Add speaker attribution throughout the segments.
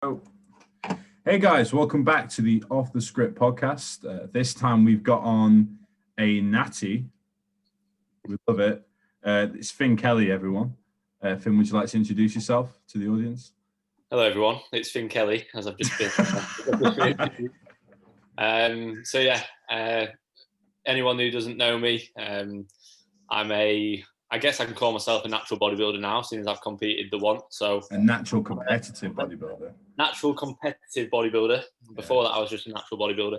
Speaker 1: So, hey guys, welcome back to the Off the Script podcast. This time we've got on a natty. We love it. It's Finn Kelly, everyone. Finn, would you like to introduce yourself to the audience?
Speaker 2: Hello, everyone. It's Finn Kelly, as I've just been. Anyone who doesn't know me, I guess I can call myself a natural bodybuilder now, seeing as I've competed the once. So
Speaker 1: a natural competitive bodybuilder.
Speaker 2: Natural competitive bodybuilder. Before that, I was just a natural bodybuilder.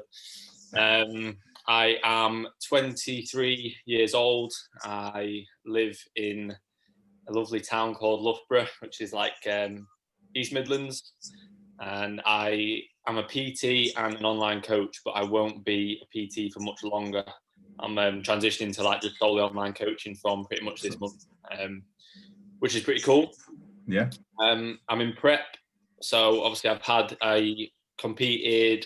Speaker 2: I am 23 years old. I live in a lovely town called Loughborough, which is like East Midlands. And I am a PT and an online coach, but I won't be a PT for much longer. I'm transitioning to like just solely online coaching from pretty much this month, which is pretty cool.
Speaker 1: Yeah.
Speaker 2: I'm in prep. So obviously I competed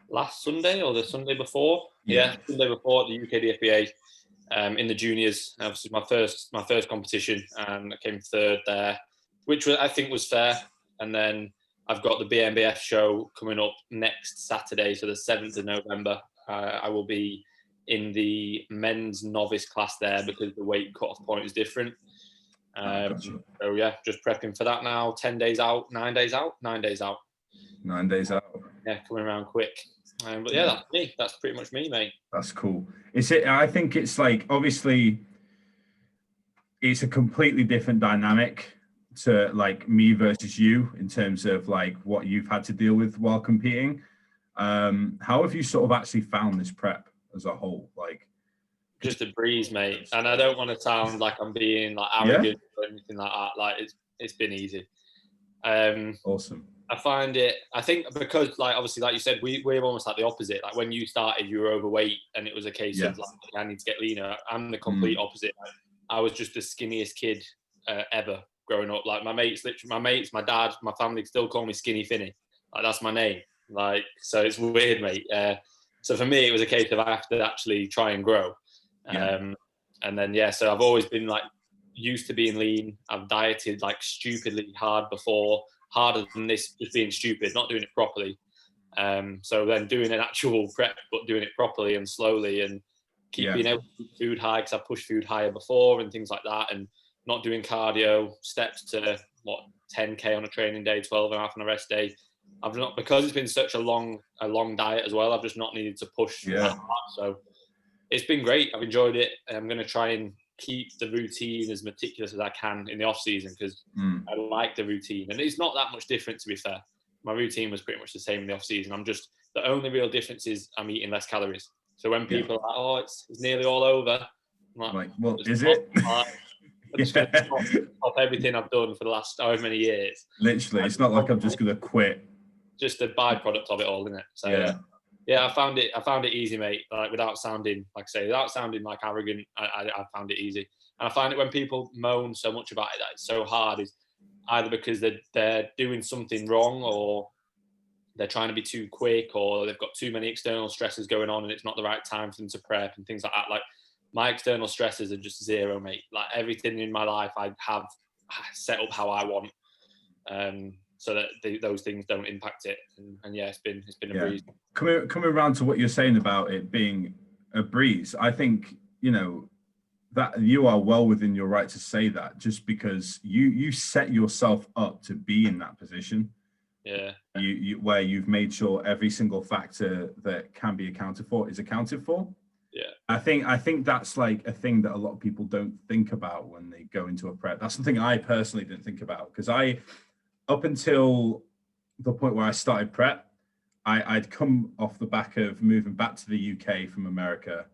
Speaker 2: last Sunday or the Sunday before. Yeah, Sunday before at the UK DFBA in the juniors. Obviously my first competition, and I came third there, which I think was fair. And then I've got the BNBF show coming up next Saturday, so the 7th of November. I will be in the men's novice class there because the weight cut-off point is different. So yeah, just prepping for that now. 9 days out. 9 days out.
Speaker 1: 9 days out.
Speaker 2: Yeah, coming around quick. But yeah, that's me. That's pretty much me, mate.
Speaker 1: That's cool. I think it's like, obviously, it's a completely different dynamic to like me versus you in terms of like what you've had to deal with while competing. How have you sort of actually found this prep as a whole? Like,
Speaker 2: just a breeze, mate. And I don't want to sound like I'm being like arrogant or anything like that. Like it's been easy.
Speaker 1: Awesome.
Speaker 2: I think because like obviously like you said, we're almost like the opposite. Like when you started, you were overweight and it was a case of like I need to get leaner. I'm the complete opposite. Like, I was just the skinniest kid ever growing up. Like my mates, my dad, my family still call me Skinny Finny. Like that's my name. Like so it's weird, mate. So for me, it was a case of I have to actually try and grow. And then so I've always been like used to being lean. I've dieted like stupidly hard before, harder than this, just being stupid, not doing it properly. So then doing an actual prep, but doing it properly and slowly, and being able to keep food high because I pushed food higher before and things like that, and not doing cardio, steps to 10k on a training day, 12 and a half on a rest day. I've not, because it's been such a long diet as well, I've just not needed to push that hard. So it's been great. I've enjoyed it. I'm going to try and keep the routine as meticulous as I can in the off season because I like the routine, and it's not that much different, to be fair. My routine was pretty much the same in the off season. The only real difference is I'm eating less calories. So when people are like, "Oh, it's nearly all over," I'm like,
Speaker 1: well, is it?
Speaker 2: I'm just going to stop everything I've done for the last however many years.
Speaker 1: Literally, it's not like I'm just going to quit.
Speaker 2: Just a byproduct of it all, isn't it? So yeah, I found it easy, mate. Like without sounding like arrogant, I found it easy. And I find it when people moan so much about it that it's so hard is either because they're doing something wrong, or they're trying to be too quick, or they've got too many external stresses going on and it's not the right time for them to prep and things like that. Like my external stresses are just zero, mate. Like everything in my life I have set up how I want. So that those things don't impact it, and it's been a breeze.
Speaker 1: Coming around to what you're saying about it being a breeze, I think that you are well within your right to say that, just because you set yourself up to be in that position.
Speaker 2: Yeah.
Speaker 1: You where you've made sure every single factor that can be accounted for is accounted for.
Speaker 2: Yeah.
Speaker 1: I think that's like a thing that a lot of people don't think about when they go into a prep. That's something I personally didn't think about, because up until the point where I started prep, I'd come off the back of moving back to the UK from America.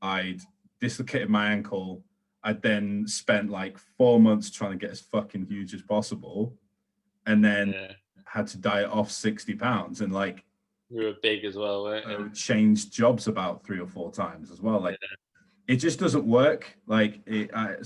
Speaker 1: I'd dislocated my ankle. I'd then spent like 4 months trying to get as fucking huge as possible, and then had to diet off 60 pounds. And like,
Speaker 2: you were big as well, weren't you?
Speaker 1: Changed jobs about 3 or 4 times as well. Like, it just doesn't work. Like, I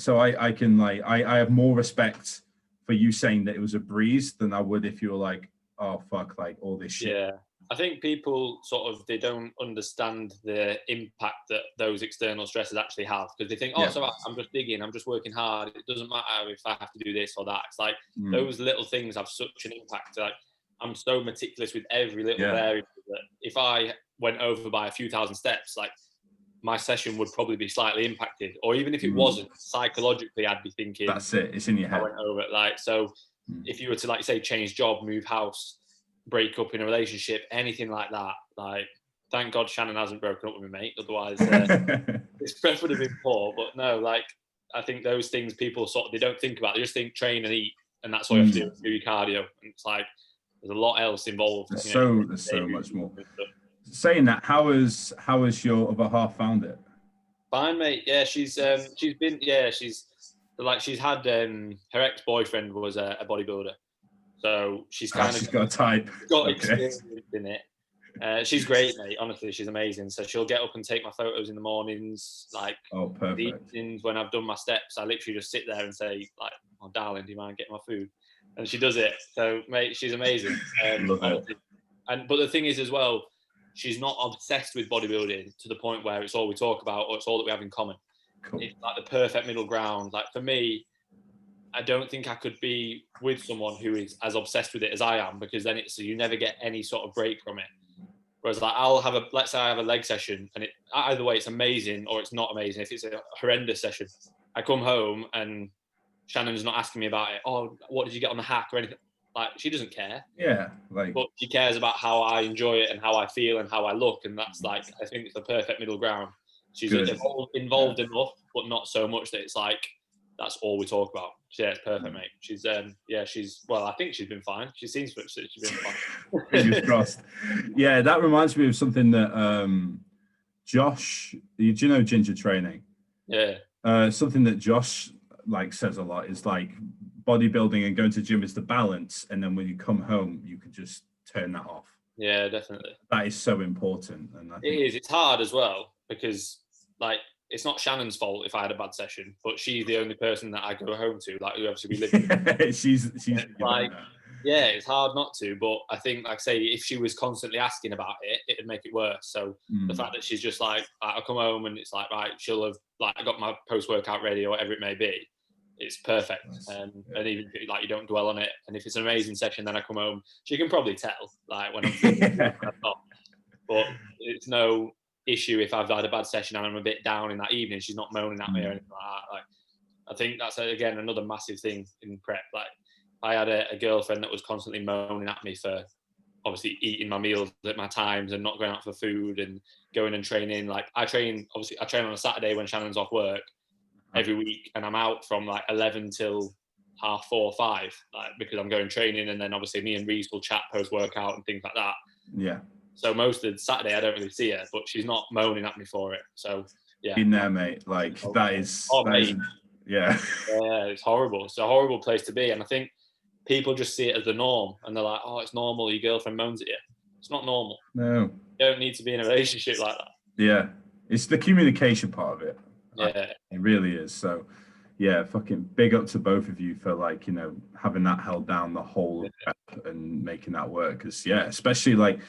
Speaker 1: have more respect for you saying that it was a breeze than I would if you were like, oh fuck, like all this shit.
Speaker 2: Yeah, I think people they don't understand the impact that those external stresses actually have, because they think, so I'm just digging, I'm just working hard, it doesn't matter if I have to do this or that. It's like those little things have such an impact. Like I'm so meticulous with every little variable that if I went over by a few thousand steps, like my session would probably be slightly impacted. Or even if it wasn't, psychologically, I'd be thinking,
Speaker 1: that's it. It's in your head.
Speaker 2: I went over it. Like, so if you were to, like, say, change job, move house, break up in a relationship, anything like that, like, thank God Shannon hasn't broken up with me, mate. Otherwise, this prep would have been poor. But no, like, I think those things people they don't think about. They just think train and eat, and that's all you have to do your cardio. And it's like, there's a lot else involved.
Speaker 1: There's so much more. Saying that, how has your other half found it?
Speaker 2: Fine, mate. Yeah, she's had her ex-boyfriend was a bodybuilder, so she's kind of
Speaker 1: got a type.
Speaker 2: Got experience in it. She's great, mate. Honestly, she's amazing. So she'll get up and take my photos in the mornings. Like,
Speaker 1: perfect.
Speaker 2: The evenings when I've done my steps, I literally just sit there and say, like, "Oh, darling, do you mind getting my food?" And she does it. So, mate, she's amazing.
Speaker 1: Love it.
Speaker 2: But the thing is, as well, she's not obsessed with bodybuilding to the point where it's all we talk about or it's all that we have in common. Cool. It's like the perfect middle ground. Like, for me, I don't think I could be with someone who is as obsessed with it as I am, because then you never get any sort of break from it. Whereas, like, let's say I have a leg session, and either way it's amazing or it's not amazing. If it's a horrendous session, I come home and Shannon's not asking me about it. Oh, what did you get on the hack or anything? Like, she doesn't care.
Speaker 1: Yeah,
Speaker 2: but she cares about how I enjoy it and how I feel and how I look, and that's, like, I think it's the perfect middle ground. She's involved enough, but not so much that it's like that's all we talk about. Yeah, it's perfect, mate. She's I think she's been fine. She seems to she's been fine.
Speaker 1: Fingers crossed. Yeah, that reminds me of something that Josh, do you know Ginger Training?
Speaker 2: Yeah.
Speaker 1: Something that Josh says a lot is like bodybuilding and going to the gym is the balance, and then when you come home you can just turn that off.
Speaker 2: Yeah, definitely.
Speaker 1: That is so important. And I think
Speaker 2: it's hard as well, because, like, it's not Shannon's fault if I had a bad session, but she's the only person that I go home to. Like, who obviously we live with.
Speaker 1: she's
Speaker 2: like, yeah, it's hard not to. But I think, like I say, if she was constantly asking about it, it'd make it worse. So the fact that she's just like, I'll come home and it's like, right, she'll have got my post-workout ready or whatever it may be. It's perfect. And even like, you don't dwell on it. And if it's an amazing session, then I come home, she can probably tell, like, when I'm feeling but it's no issue if I've had a bad session and I'm a bit down in that evening. She's not moaning at me or anything like that. Like, I think that's, again, another massive thing in prep. Like, I had a girlfriend that was constantly moaning at me for obviously eating my meals at my times and not going out for food and going and training. Like, I train on a Saturday when Shannon's off work every week, and I'm out from like 11 till 4:30, 5, like, because I'm going training, and then obviously me and Reese will chat post workout and things like that.
Speaker 1: Yeah.
Speaker 2: So most of the Saturday I don't really see her, but she's not moaning at me for it. So yeah.
Speaker 1: In there, mate. Like, that is. Yeah.
Speaker 2: Yeah, it's horrible. It's a horrible place to be, and I think people just see it as the norm, and they're like, "Oh, it's normal. Your girlfriend moans at you." It's not normal.
Speaker 1: No.
Speaker 2: You don't need to be in a relationship like that.
Speaker 1: Yeah, it's the communication part of it.
Speaker 2: Yeah,
Speaker 1: it really is. So, yeah, fucking big up to both of you for, like, you know, having that held down the whole prep and making that work. Because, yeah, especially, like,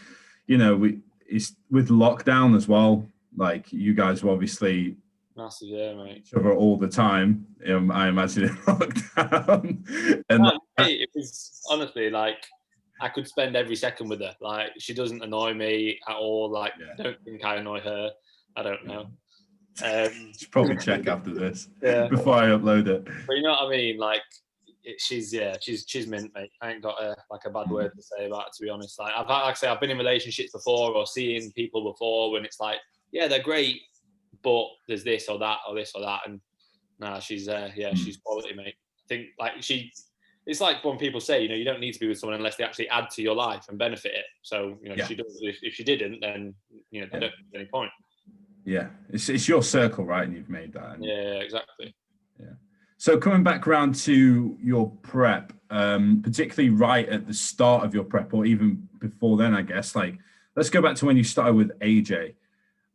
Speaker 1: you know, it's with lockdown as well. Like, you guys were obviously
Speaker 2: massive, yeah, mate.
Speaker 1: Each other all the time. I imagine in lockdown. And
Speaker 2: it was honestly, like, I could spend every second with her. Like, she doesn't annoy me at all. Like, I don't think I annoy her. I don't know.
Speaker 1: Should probably check after this
Speaker 2: before
Speaker 1: I upload it.
Speaker 2: But you know what I mean? Like, she's mint, mate. I ain't got a bad word to say about it, to be honest. Like, I've been in relationships before or seeing people before when it's like, yeah, they're great, but there's this or that or this or that, and she's she's quality, mate. I think, like, it's like when people say, you know, you don't need to be with someone unless they actually add to your life and benefit it. So, you know, she does. If she didn't, then, you know, there don't be any point.
Speaker 1: Yeah, it's your circle, right? And you've made that.
Speaker 2: Yeah, exactly.
Speaker 1: Yeah. So coming back around to your prep, particularly right at the start of your prep, or even before then, I guess. Like, let's go back to when you started with AJ,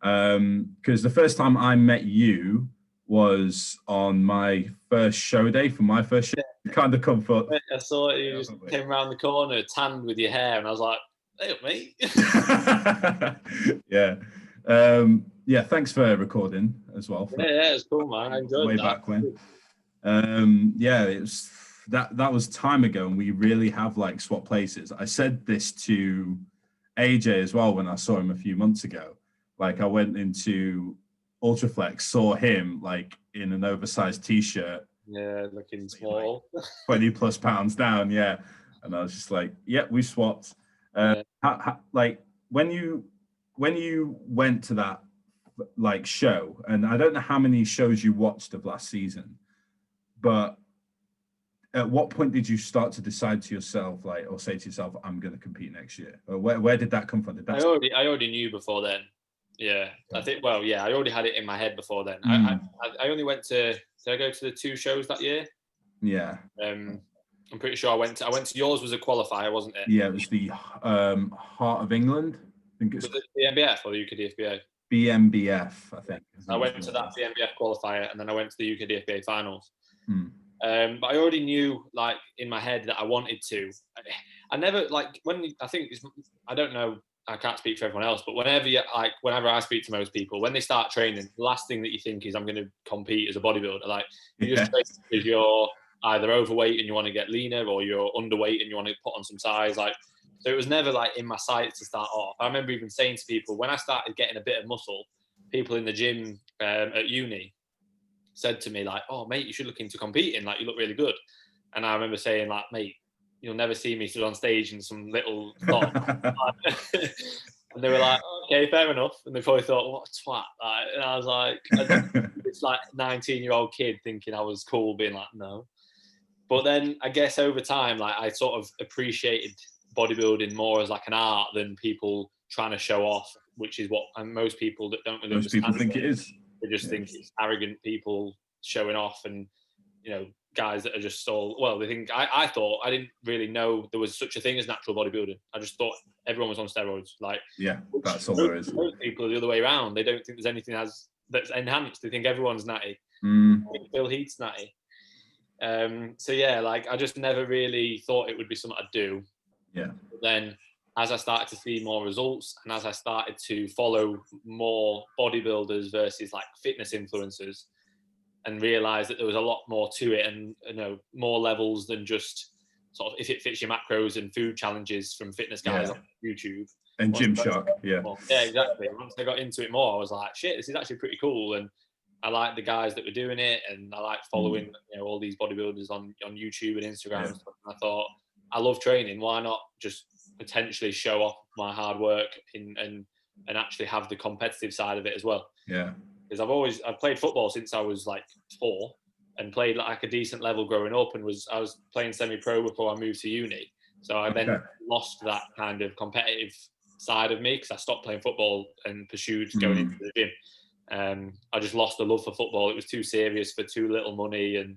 Speaker 1: because the first time I met you was on my first show day for my first show. Kind of comfort.
Speaker 2: I saw it. You just came around the corner, tanned with your hair, and I was like, "Hey, mate."
Speaker 1: Yeah. Yeah. Thanks for recording as well.
Speaker 2: Yeah, it's cool, man. I enjoyed
Speaker 1: way
Speaker 2: that.
Speaker 1: Back when. Yeah, it was. that was time ago, and we really have like swapped places. I said this to AJ as well when I saw him a few months ago. Like, I went into Ultraflex, saw him like in an oversized t-shirt,
Speaker 2: looking small,
Speaker 1: 20 plus pounds down, and I was just like, we swapped. Like when you went to that like show, and I don't know how many shows you watched of last season, but at what point did you start to decide to yourself, like, or say to yourself, I'm going to compete next year? Or where did that come from? I
Speaker 2: already knew before then. Yeah, I think. Well, yeah, I already had it in my head before then. I only went to. Did I go to the 2 shows that year?
Speaker 1: Yeah.
Speaker 2: I'm pretty sure I went to yours was a qualifier, wasn't it?
Speaker 1: Yeah, it was the Heart of England. I think it's
Speaker 2: was it the BMBF or the UKDFBA?
Speaker 1: BMBF, I think.
Speaker 2: I went to that BMBF qualifier, and then I went to the UKDFBA finals. But I already knew, like, in my head that I wanted to. I never, like, I don't know, I can't speak for everyone else, but whenever I speak to most people, when they start training, the last thing that you think is, I'm going to compete as a bodybuilder. Like, you just train because you're either overweight and you want to get leaner, or you're underweight and you want to put on some size. Like, so it was never like in my sights to start off. I remember even saying to people, when I started getting a bit of muscle, people in the gym at uni said to me, like, oh mate, you should look into competing, like, you look really good. And I remember saying, like, mate, you'll never see me stood on stage in some little top. And they were like, okay, fair enough. And they probably thought, what a twat. Like, and I was like, it's like 19-year-old kid thinking I was cool, being like, no. But then I guess over time, like, I sort of appreciated bodybuilding more as like an art than people trying to show off, which is what most people that don't really understand.
Speaker 1: Most people think it is.
Speaker 2: They just think it's arrogant people showing off, and, you know, guys that are just all, well, they think, I thought, I didn't really know there was such a thing as natural bodybuilding. I just thought everyone was on steroids. Like,
Speaker 1: that's all there is.
Speaker 2: Most people are the other way around. They don't think there's anything that's enhanced. They think everyone's natty. Phil Heath's natty. So yeah, like, I just never really thought it would be something I'd do.
Speaker 1: Yeah.
Speaker 2: But then as I started to see more results, and as I started to follow more bodybuilders versus like fitness influencers, and realize that there was a lot more to it, and, you know, more levels than just sort of if it fits your macros and food challenges from fitness guys on YouTube.
Speaker 1: And Gymshark,
Speaker 2: yeah, exactly. Once I got into it more, I was like, shit, this is actually pretty cool. And I like the guys that were doing it, and I like following, you know, all these bodybuilders on YouTube and Instagram and stuff. And I thought, I love training. Why not just potentially show off my hard work and actually have the competitive side of it as well?
Speaker 1: Yeah.
Speaker 2: Because I've played football since I was like 4, and played like a decent level growing up, and I was playing semi-pro before I moved to uni. So I then lost that kind of competitive side of me, because I stopped playing football and pursued going into the gym. I just lost the love for football. It was too serious for too little money, and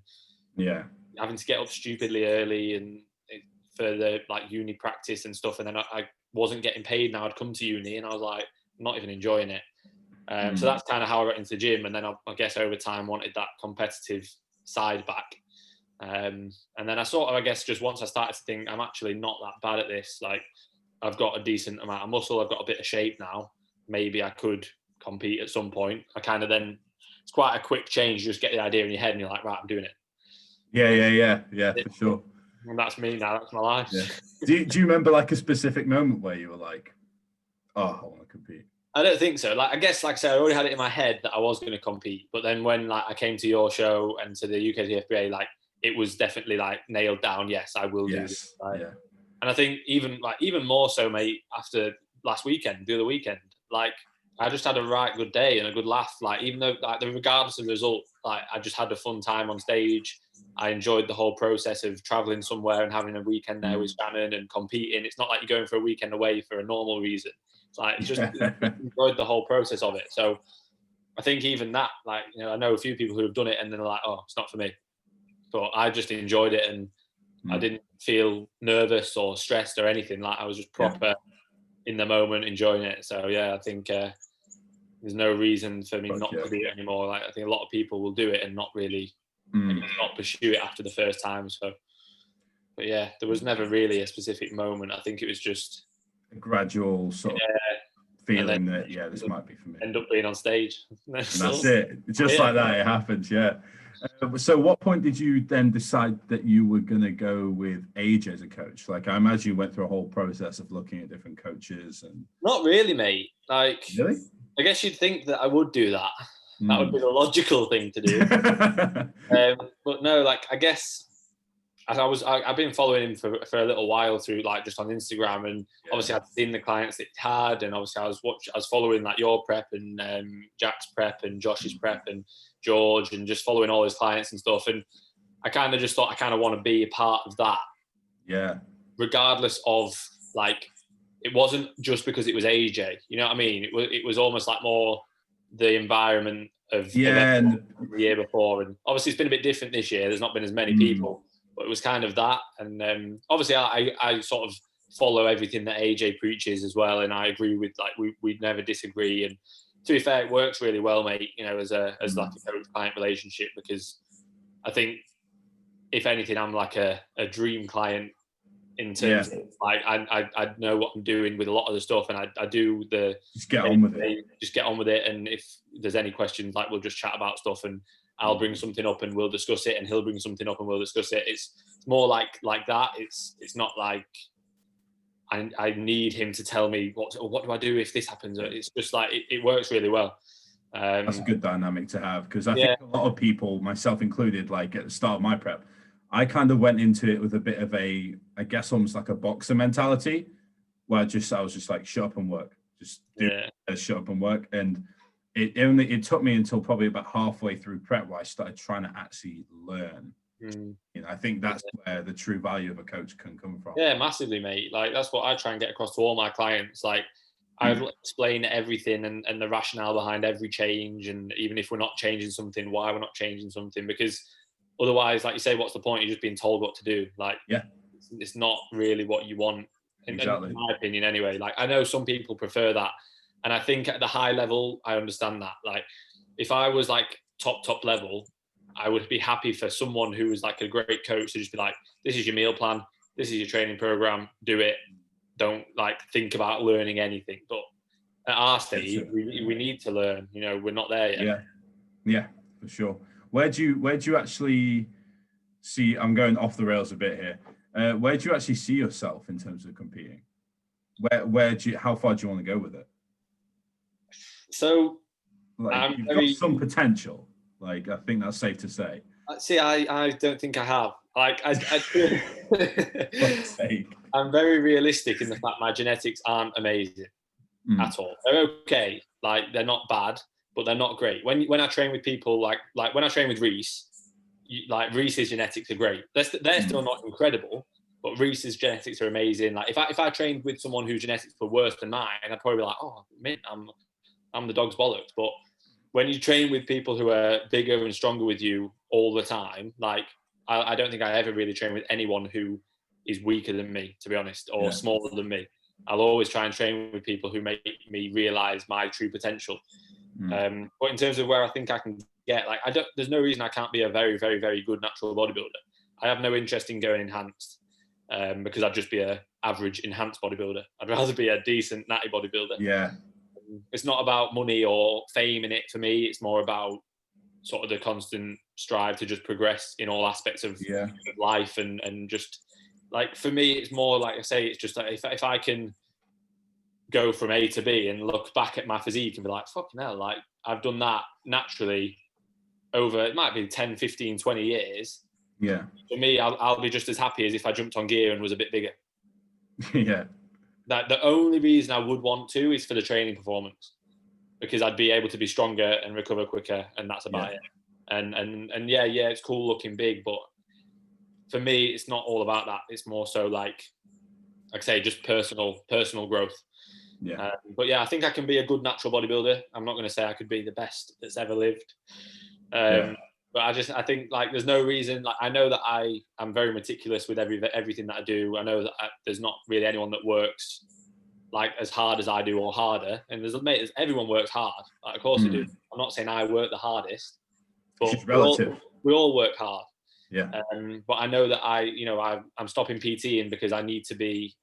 Speaker 2: having to get up stupidly early and for the like uni practice and stuff. And then I wasn't getting paid. Now I'd come to uni and I was like, not even enjoying it. So that's kind of how I got into the gym. And then I guess over time wanted that competitive side back. And then I sort of, I guess, just once I started to think, I'm actually not that bad at this. Like, I've got a decent amount of muscle. I've got a bit of shape now. Maybe I could compete at some point. I kind of then, it's quite a quick change. You just get the idea in your head and you're like, right, I'm doing it.
Speaker 1: Yeah, for sure.
Speaker 2: And that's me now. That's my life.
Speaker 1: Yeah. Do you remember like a specific moment where you were like, oh, I want to compete?
Speaker 2: I don't think so. Like, I guess, like I said, I already had it in my head that I was going to compete. But then when like I came to your show and to the UKDFBA, like, it was definitely like nailed down. Yes, I will do this. Like, and I think even more so, mate, after the other weekend, like, I just had a right good day and a good laugh. Like, even though, like, regardless of the result, like, I just had a fun time on stage. I enjoyed the whole process of traveling somewhere and having a weekend there with Shannon and competing. It's not like you're going for a weekend away for a normal reason. It's like, just enjoyed the whole process of it. So I think even that, like, you know, I know a few people who have done it and then they're like, oh, it's not for me. But I just enjoyed it, and I didn't feel nervous or stressed or anything. Like, I was just proper in the moment, enjoying it. So yeah, I think there's no reason for me not to do it anymore. Like, I think a lot of people will do it and not really not pursue it after the first time. So, but yeah, there was never really a specific moment. I think it was just
Speaker 1: a gradual sort of feeling that this might be for me.
Speaker 2: End up being on stage.
Speaker 1: And that's it. Just like that, it happens. Yeah. So what point did you then decide that you were going to go with age as a coach? Like, I imagine you went through a whole process of looking at different coaches and...
Speaker 2: Not really, mate. Like,
Speaker 1: really?
Speaker 2: I guess you'd think that I would do that. That would be the logical thing to do. But no, like, I guess I've been following him for a little while through, like, just on Instagram, and obviously I'd seen the clients that he had, and obviously I was following like your prep and Jack's prep and Josh's prep and George, and just following all his clients and stuff. And I kind of just thought I kind of want to be a part of that.
Speaker 1: Yeah.
Speaker 2: Regardless of, like, it wasn't just because it was AJ. You know what I mean? It was almost like more the environment of the year before, and obviously it's been a bit different this year. There's not been as many people, but it was kind of that. And obviously I sort of follow everything that AJ preaches as well, and I agree with, like, we never disagree. And to be fair, it works really well, mate. You know, as like a coach-client relationship, because I think if anything, I'm like a dream client in terms of, like, I know what I'm doing with a lot of the stuff, and I do the
Speaker 1: just get on with it.
Speaker 2: Just get on with it, and if there's any questions, like, we'll just chat about stuff, and I'll bring something up and we'll discuss it, and he'll bring something up and we'll discuss it. It's more like that. It's not like I need him to tell me what do I do if this happens. It's just like it works really well.
Speaker 1: That's a good dynamic to have, because I think a lot of people, myself included, like at the start of my prep, I kind of went into it with a bit of a, I guess, almost like a boxer mentality, where I was just like, shut up and work, just shut up and work. And it took me until probably about halfway through prep where I started trying to actually learn. You know, I think that's where the true value of a coach can come from.
Speaker 2: Yeah, massively, mate. Like, that's what I try and get across to all my clients. Like, I've explained everything and the rationale behind every change, and even if we're not changing something, why we're not changing something, because otherwise, like you say, what's the point? You're just being told what to do. Like, it's not really what you want, in my opinion anyway. Like, I know some people prefer that, and I think at the high level, I understand that. Like, if I was like top level, I would be happy for someone who was like a great coach to just be like, this is your meal plan, this is your training program, do it. Don't, like, think about learning anything. But at our stage, we need to learn. You know, we're not there yet.
Speaker 1: Yeah, for sure. Where do you actually see? I'm going off the rails a bit here. Where do you actually see yourself in terms of competing? How far do you want to go with it?
Speaker 2: So,
Speaker 1: like, you've got some potential. Like, I think that's safe to say.
Speaker 2: See, I don't think I have. Like, I'm very realistic in the fact my genetics aren't amazing at all. They're okay. Like, they're not bad, but they're not great. When I train with people, like when I train with Reese, Reese's genetics are great. They're still not incredible, but Reese's genetics are amazing. Like, if I trained with someone whose genetics were worse than mine, I'd probably be like, oh, mint, I'm the dog's bollocks. But when you train with people who are bigger and stronger with you all the time, like, I don't think I ever really train with anyone who is weaker than me, to be honest, or smaller than me. I'll always try and train with people who make me realize my true potential. But in terms of where I think I can get, like, there's no reason I can't be a very, very, very good natural bodybuilder. I have no interest in going enhanced, because I'd just be an average enhanced bodybuilder. I'd rather be a decent natty bodybuilder.
Speaker 1: Yeah.
Speaker 2: It's not about money or fame in it for me. It's more about sort of the constant strive to just progress in all aspects of life, and just, like, for me, it's more like I say, it's just like if I can go from A to B and look back at my physique and be like, fucking hell, like, I've done that naturally over, it might be 10, 15, 20 years.
Speaker 1: Yeah.
Speaker 2: For me, I'll be just as happy as if I jumped on gear and was a bit bigger.
Speaker 1: Yeah.
Speaker 2: That the only reason I would want to is for the training performance, because I'd be able to be stronger and recover quicker, and that's about it. And it's cool looking big, but for me, it's not all about that. It's more so like I say, just personal growth.
Speaker 1: Yeah.
Speaker 2: But yeah, I think I can be a good natural bodybuilder. I'm not going to say I could be the best that's ever lived. But I think, like, there's no reason. Like, I know that I'm very meticulous with everything that I do. I know that there's not really anyone that works like as hard as I do or harder. And everyone works hard. Like, of course they do. I'm not saying I work the hardest, but
Speaker 1: it's relative.
Speaker 2: We all work hard.
Speaker 1: Yeah.
Speaker 2: But I know that I'm stopping PTing because I need to be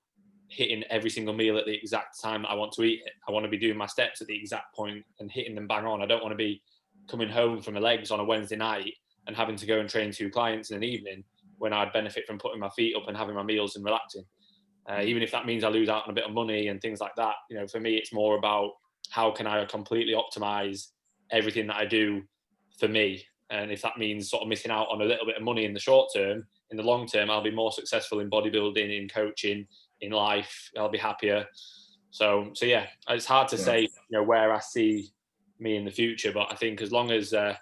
Speaker 2: hitting every single meal at the exact time that I want to eat it. I want to be doing my steps at the exact point and hitting them bang on. I don't want to be coming home from the legs on a Wednesday night and having to go and train 2 clients in an evening when I'd benefit from putting my feet up and having my meals and relaxing. Even if that means I lose out on a bit of money and things like that, you know, for me, it's more about how can I completely optimize everything that I do for me. And if that means sort of missing out on a little bit of money in the short term, in the long term, I'll be more successful in bodybuilding, in coaching, in life. I'll be happier. So yeah, it's hard to say, you know, where I see me in the future, but I think as long as I'm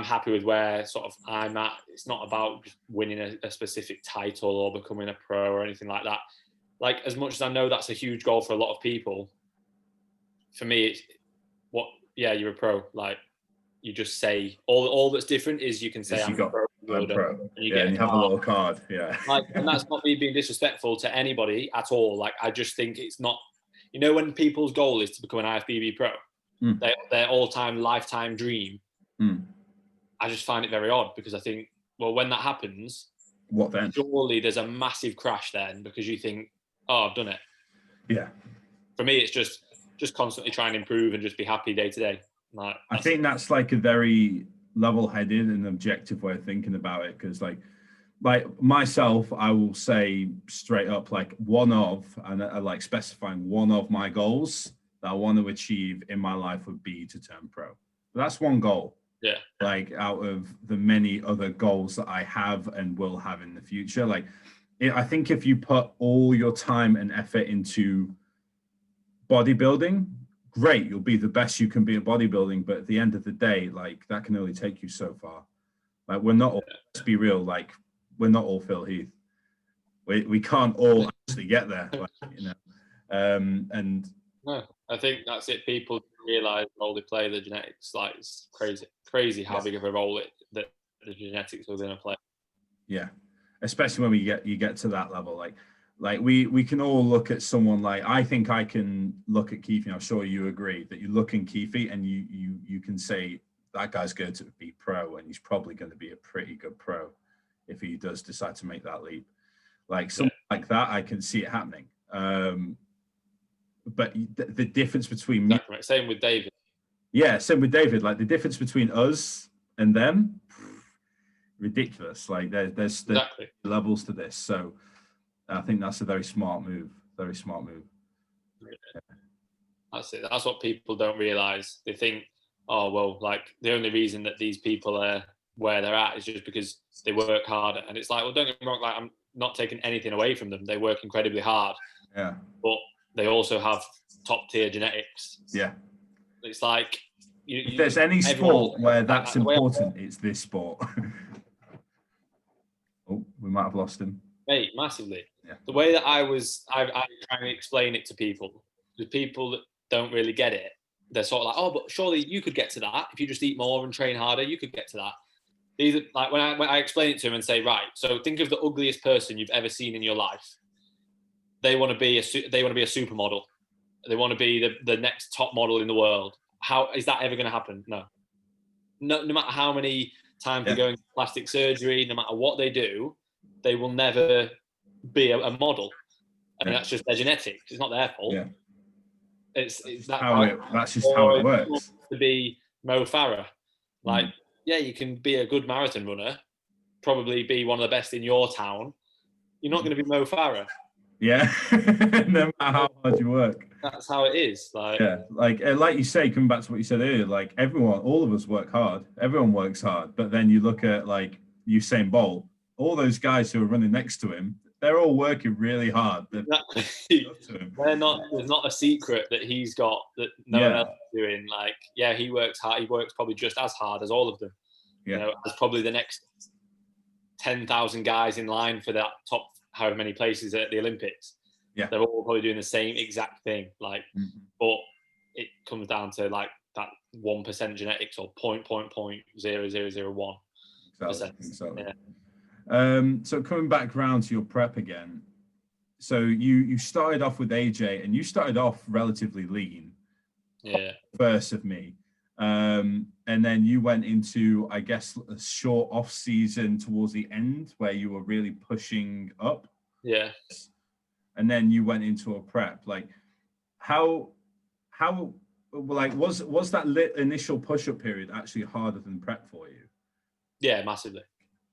Speaker 2: happy with where sort of I'm at, it's not about just winning a specific title or becoming a pro or anything like that. Like, as much as I know that's a huge goal for a lot of people, for me, it's you're a pro. Like, you just say all that's different is you can say I'm a pro.
Speaker 1: I'm pro. And you have a little card. Yeah.
Speaker 2: Like, and that's not me being disrespectful to anybody at all. Like, I just think it's not, you know, when people's goal is to become an IFBB pro, their all-time lifetime dream. I just find it very odd, because I think, well, when that happens,
Speaker 1: what then?
Speaker 2: Surely there's a massive crash then, because you think, oh, I've done it.
Speaker 1: Yeah.
Speaker 2: For me, it's just constantly trying to improve and just be happy day to day. Like,
Speaker 1: I think that's like a very level-headed and objective way of thinking about it, because like myself, I will say straight up, like one of, and I like specifying one of my goals that I want to achieve in my life would be to turn pro. But that's one goal.
Speaker 2: Yeah.
Speaker 1: Like, out of the many other goals that I have and will have in the future, like I think if you put all your time and effort into bodybuilding, great, you'll be the best you can be at bodybuilding. But at the end of the day, like, that can only take you so far. Like, we're not all, let's be real, like, we're not all Phil Heath. We can't all actually get there, like, you know. And
Speaker 2: no, I think that's it. People realize the role they play, the genetics. Like, it's crazy how big of a role that the genetics are going to play.
Speaker 1: Yeah, especially when you get to that level. Like we can all look at someone, like, I think I can look at Keefe, I'm sure you agree, that you look in Keefe and you can say that guy's going to be pro, and he's probably going to be a pretty good pro if he does decide to make that leap. Like, something like that, I can see it happening. But the difference between me,
Speaker 2: same with David.
Speaker 1: Yeah, same with David. Like, the difference between us and them, ridiculous. Like, there's
Speaker 2: exactly
Speaker 1: levels to this. So I think that's a very smart move. Very smart move.
Speaker 2: Yeah. That's it. That's what people don't realize. They think, oh, well, like, the only reason that these people are where they're at is just because they work harder. And it's like, well, don't get me wrong, like, I'm not taking anything away from them. They work incredibly hard.
Speaker 1: Yeah.
Speaker 2: But they also have top tier genetics.
Speaker 1: Yeah.
Speaker 2: It's like,
Speaker 1: if there's any sport where that's important, it's this sport. Oh, we might have lost him.
Speaker 2: Mate, massively.
Speaker 1: Yeah.
Speaker 2: The way that I'm trying to explain it to people, the people that don't really get it, they're sort of like, oh, but surely you could get to that if you just eat more and train harder. You could get to that. These are, like, when I explain it to them and say, right, so think of the ugliest person you've ever seen in your life. They want to be a supermodel. They want to be the next top model in the world. How is that ever going to happen? No matter how many times they go into plastic surgery, no matter what they do, they will never be a model. And that's just their genetics. It's not their fault.
Speaker 1: Yeah.
Speaker 2: It's
Speaker 1: that's just how it works.
Speaker 2: To be Mo Farah, like, you can be a good marathon runner, probably be one of the best in your town. You're not going to be Mo Farah.
Speaker 1: Yeah, no matter how hard you work.
Speaker 2: That's how it is. Like,
Speaker 1: yeah, like you say, coming back to what you said earlier, like, all of us work hard. Everyone works hard, but then you look at, like, Usain Bolt, all those guys who are running next to him, they're all working really hard.
Speaker 2: There's not a secret that he's got that no one else is doing. Like, he works hard. He works probably just as hard as all of them.
Speaker 1: Yeah.
Speaker 2: You know, as probably the next 10,000 guys in line for that top however many places at the Olympics.
Speaker 1: Yeah.
Speaker 2: They're all probably doing the same exact thing. Like, but it comes down to, like, that 1% genetics, or 0.0001%.
Speaker 1: Exactly.
Speaker 2: Yeah.
Speaker 1: So coming back around to your prep again, so you started off with AJ, and you started off relatively lean.
Speaker 2: Yeah.
Speaker 1: First of me. And then you went into, I guess, a short off season towards the end where you were really pushing up.
Speaker 2: Yeah.
Speaker 1: And then you went into a prep. Like, how like, was that initial push-up period actually harder than prep for you?
Speaker 2: Yeah, massively.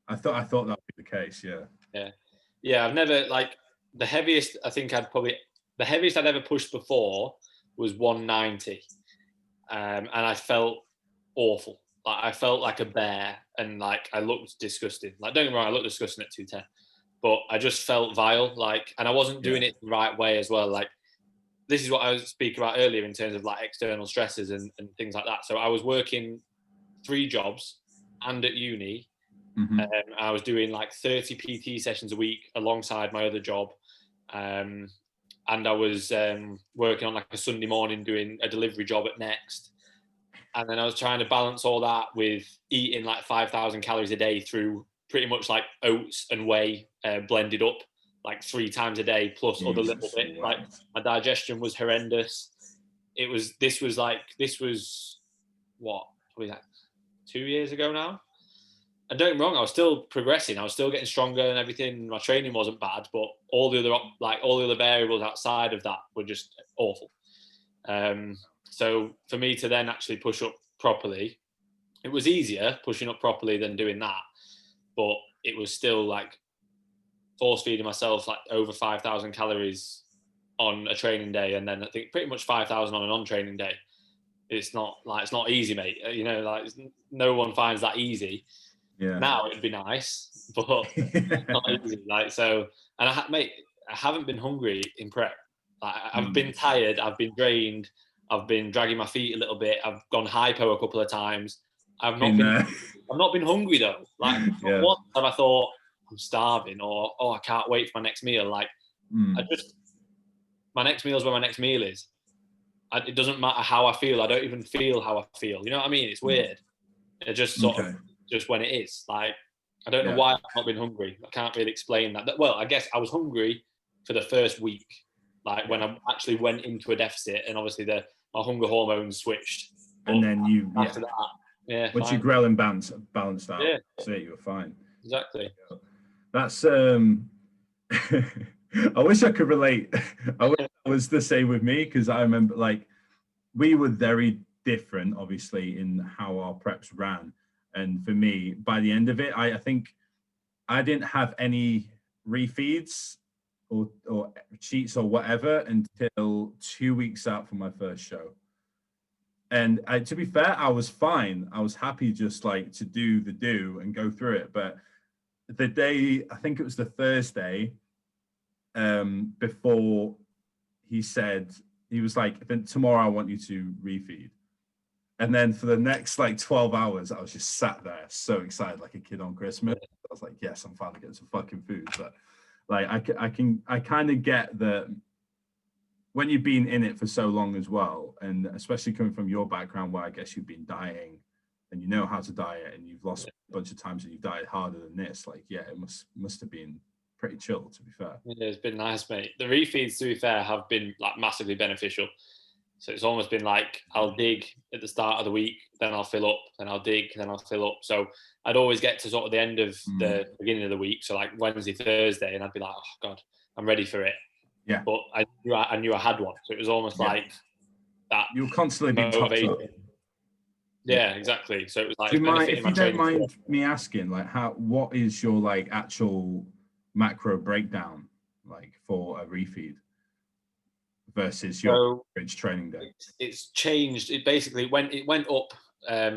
Speaker 1: I thought that would be the case.
Speaker 2: Yeah. I've never, like, the heaviest I'd ever pushed before was 190, and I felt awful. Like, I felt like a bear, and like I looked disgusting. Like, don't get me wrong, I looked disgusting at 210, but I just felt vile. Like, and I wasn't doing it the right way as well. Like, this is what I was speaking about earlier in terms of like external stresses and things like that. So I was working 3 jobs and at uni. I was doing like 30 PT sessions a week alongside my other job. And I was working on like a Sunday morning doing a delivery job at Next. And then I was trying to balance all that with eating like 5,000 calories a day through pretty much like oats and whey blended up like 3 times a day plus other little bit. Like, my digestion was horrendous. This was what was that, 2 years ago now? And don't get me wrong, I was still progressing. I was still getting stronger and everything. My training wasn't bad, but all the other variables outside of that were just awful. So for me to then actually push up properly, it was easier pushing up properly than doing that. But it was still like force feeding myself like over 5,000 calories on a training day, and then I think pretty much 5,000 on a non-training day. It's not easy, mate. You know, like, no one finds that easy.
Speaker 1: Yeah.
Speaker 2: Now it'd be nice, but not easy. Like, so, and I haven't been hungry in prep. Like, I've been tired, I've been drained, I've been dragging my feet a little bit, I've gone hypo a couple of times. I've not been hungry though. Like, not once have I thought I'm starving or I can't wait for my next meal. Like, my next meal is where my next meal is. It doesn't matter how I feel. I don't even feel how I feel. You know what I mean? It's weird. It just sort of just when it is. Like, I don't know why I've not been hungry. I can't really explain that. Well, I guess I was hungry for the first week, like when I actually went into a deficit, and obviously my hunger hormones switched.
Speaker 1: And then
Speaker 2: after that,
Speaker 1: once your ghrelin balanced out, so you were fine.
Speaker 2: Exactly.
Speaker 1: That's I wish I could relate. I wish it was the same with me, because I remember, like, we were very different, obviously, in how our preps ran. And for me, by the end of it, I think I didn't have any refeeds or cheats or whatever until 2 weeks out from my first show. And to be fair, I was fine. I was happy just like to do and go through it. But the day, I think it was the Thursday before, he was like, then tomorrow I want you to refeed. And then for the next like 12 hours, I was just sat there so excited, like a kid on Christmas. I was like, yes, I'm finally getting some fucking food. But like, I kind of get that when you've been in it for so long as well, and especially coming from your background where I guess you've been dieting and you know how to diet, and you've lost a bunch of times and you've dieted harder than this, like, yeah, it must have been pretty chill, to be fair.
Speaker 2: Yeah, it's been nice, mate. The refeeds, to be fair, have been like massively beneficial. So it's almost been like, I'll dig at the start of the week, then I'll fill up, then I'll dig, then I'll fill up. So I'd always get to sort of the end of the beginning of the week, so like Wednesday, Thursday, and I'd be like, oh God, I'm ready for it.
Speaker 1: Yeah.
Speaker 2: But I knew I had one. So it was almost like that.
Speaker 1: You were constantly being topped up.
Speaker 2: Yeah, exactly. So it was like,
Speaker 1: if you don't mind me asking, like, what is your like actual macro breakdown like for a refeed versus your average training day?
Speaker 2: It's changed. It basically went up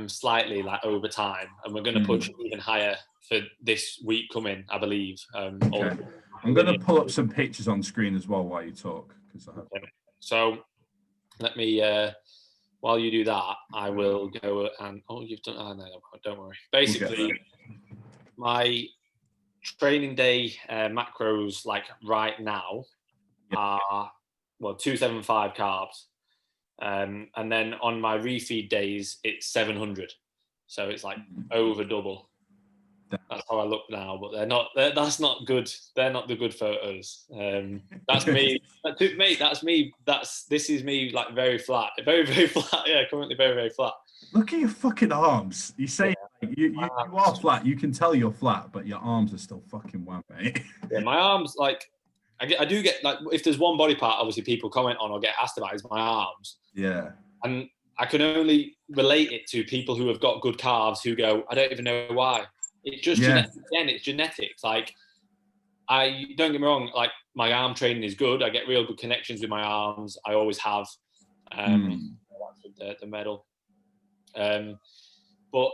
Speaker 2: slightly like over time, and we're going to push it even higher for this week coming, I believe.
Speaker 1: Okay. I'm going to pull up some pictures on screen as well while you talk.
Speaker 2: So let me, while you do that, I will go and, you've done, no, don't worry. Basically, my training day macros, like right now, are, 275 carbs. And then on my refeed days, it's 700. So it's like over double. That's how I look now, but that's not good. They're not the good photos. That's me, mate. That's me. This is me, like very flat, very, very flat. Yeah, currently very, very flat.
Speaker 1: Look at your fucking arms. You say you are flat. You can tell you're flat, but your arms are still fucking wham, mate.
Speaker 2: Yeah, my arms, like I do get, like, if there's one body part, obviously people comment on or get asked about, is my arms.
Speaker 1: Yeah.
Speaker 2: And I can only relate it to people who have got good calves who go, I don't even know why. It's just genetics. Again, it's genetics. Like, don't get me wrong, like my arm training is good. I get real good connections with my arms. I always have. That's the medal. But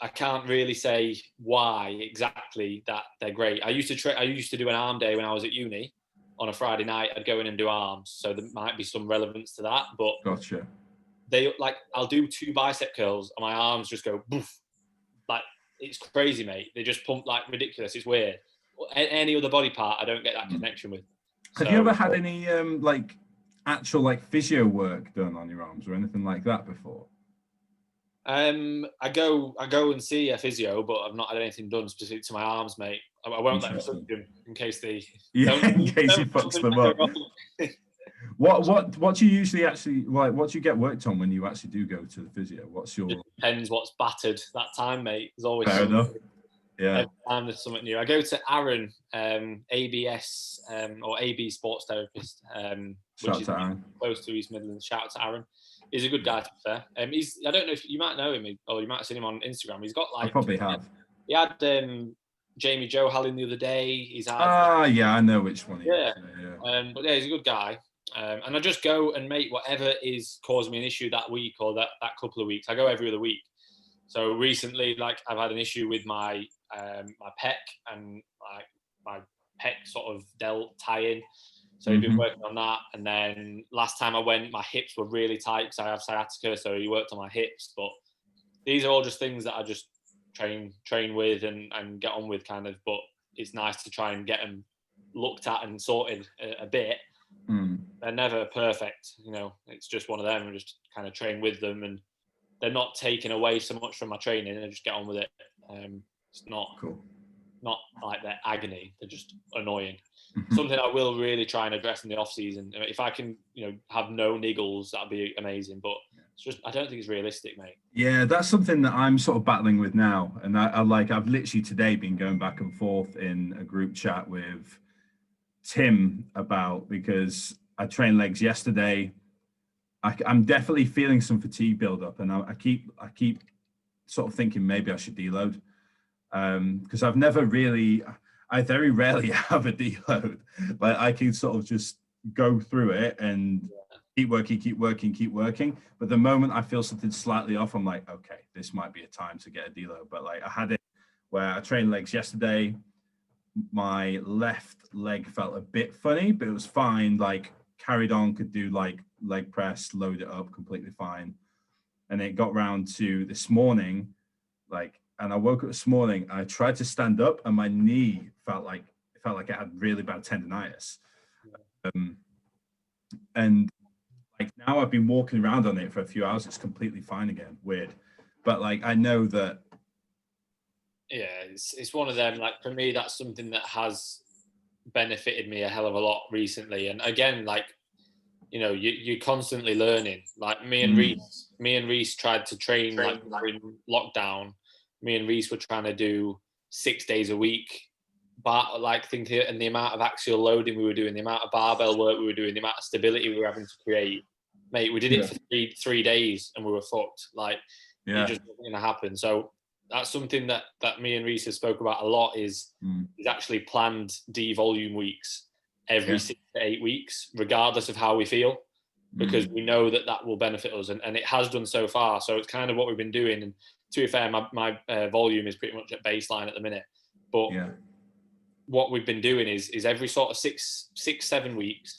Speaker 2: I can't really say why exactly that they're great. I used to do an arm day when I was at uni. On a Friday night, I'd go in and do arms, so there might be some relevance to that. But
Speaker 1: gotcha.
Speaker 2: I'll do 2 bicep curls, and my arms just go boof. Like, it's crazy, mate. They just pump like ridiculous. It's weird. Any other body part, I don't get that connection with.
Speaker 1: Have you ever had any like actual like physio work done on your arms or anything like that before?
Speaker 2: I go and see a physio, but I've not had anything done specific to my arms, mate. I won't let them touch them in case they
Speaker 1: he fucks them up. What do you usually actually like? What do you get worked on when you actually do go to the physio? It
Speaker 2: depends what's battered that time, mate. There's always
Speaker 1: fair enough. Yeah.
Speaker 2: Every time there's something new. I go to Aaron, ABS or AB Sports Therapist, which is close to East Midlands. Shout out to Aaron. He's a good guy, to be fair. I don't know if you might know him, or you might have seen him on Instagram. He's got like.
Speaker 1: I probably have.
Speaker 2: He had Jamie Joe Halling the other day. He's had.
Speaker 1: I know which one.
Speaker 2: Yeah. But yeah, he's a good guy. And I just go and make whatever is causing me an issue that week or that couple of weeks. I go every other week. So recently, like, I've had an issue with my my pec and like my pec sort of delt tie-in. So he's been working on that. And then last time I went, my hips were really tight because I have sciatica. So he worked on my hips. But these are all just things that I just train with and get on with, kind of. But it's nice to try and get them looked at and sorted a bit. They're never perfect, you know. It's just one of them. I just kind of train with them, and they're not taking away so much from my training. I just get on with it. It's not not like they're agony. They're just annoying. Something I will really try and address in the off season. If I can, you know, have no niggles, that'd be amazing. But it's just, I don't think it's realistic, mate. Yeah,
Speaker 1: that's something that I'm sort of battling with now. And I've literally today been going back and forth in a group chat with Tim about, because I trained legs yesterday. I'm definitely feeling some fatigue build up, and I keep sort of thinking maybe I should deload, because I very rarely have a deload. Like, I can sort of just go through it and keep working. But the moment I feel something slightly off, I'm like, okay, this might be a time to get a deload. But like, I had it where I trained legs yesterday. My left leg felt a bit funny, but it was fine. Like, carried on, could do like leg press, load it up, completely fine. And it got round to this morning, and I woke up this morning, I tried to stand up and my knee felt like it had really bad tendonitis. And like, now I've been walking around on it for a few hours, it's completely fine again. Weird. But like, I know that.
Speaker 2: Yeah, it's one of them. Like, for me, that's something that has benefited me a hell of a lot recently. And again, like, you know, you're constantly learning. Like, me and Reese tried to train like in lockdown. Me and Reese were trying to do 6 days a week, but like, and the amount of axial loading we were doing, the amount of barbell work we were doing, the amount of stability we were having to create, mate, we did it for three days and we were fucked. Like, it just wasn't going to happen. So that's something that me and Reese have spoke about a lot, is actually planned D-volume weeks every 6 to 8 weeks, regardless of how we feel, because we know that will benefit us, and it has done so far. So it's kind of what we've been doing. And to be fair, my volume is pretty much at baseline at the minute. But what we've been doing is every sort of 6-7 weeks,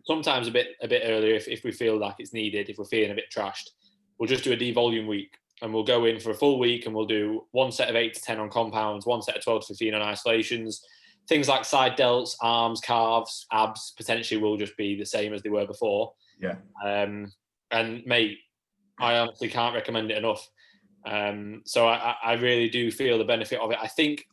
Speaker 2: sometimes a bit earlier if we feel like it's needed, if we're feeling a bit trashed, we'll just do a D-volume week. And we'll go in for a full week and we'll do one set of 8 to 10 on compounds, one set of 12 to 15 on isolations. Things like side delts, arms, calves, abs, potentially will just be the same as they were before.
Speaker 1: Yeah.
Speaker 2: And mate, I honestly can't recommend it enough. So I really do feel the benefit of it. I think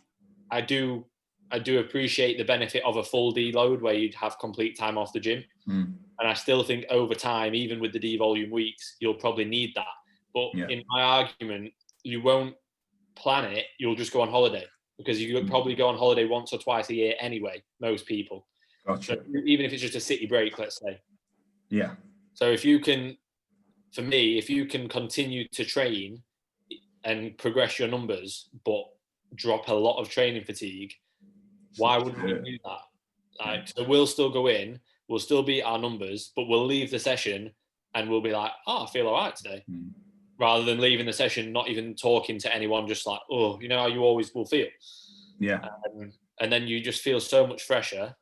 Speaker 2: I do appreciate the benefit of a full deload where you'd have complete time off the gym. And I still think over time, even with the D-volume weeks, you'll probably need that. But in my argument, you won't plan it. You'll just go on holiday, because you could probably go on holiday once or twice a year anyway, most people.
Speaker 1: Gotcha.
Speaker 2: So even if it's just a city break, let's say.
Speaker 1: Yeah.
Speaker 2: So if you can for me, if you can continue to train and progress your numbers, but drop a lot of training fatigue, why wouldn't we do that? Like, so we'll still go in, we'll still beat our numbers, but we'll leave the session and we'll be like, oh, I feel all right today. Rather than leaving the session, not even talking to anyone, just like, oh, you know how you always will feel.
Speaker 1: Yeah.
Speaker 2: And then you just feel so much fresher.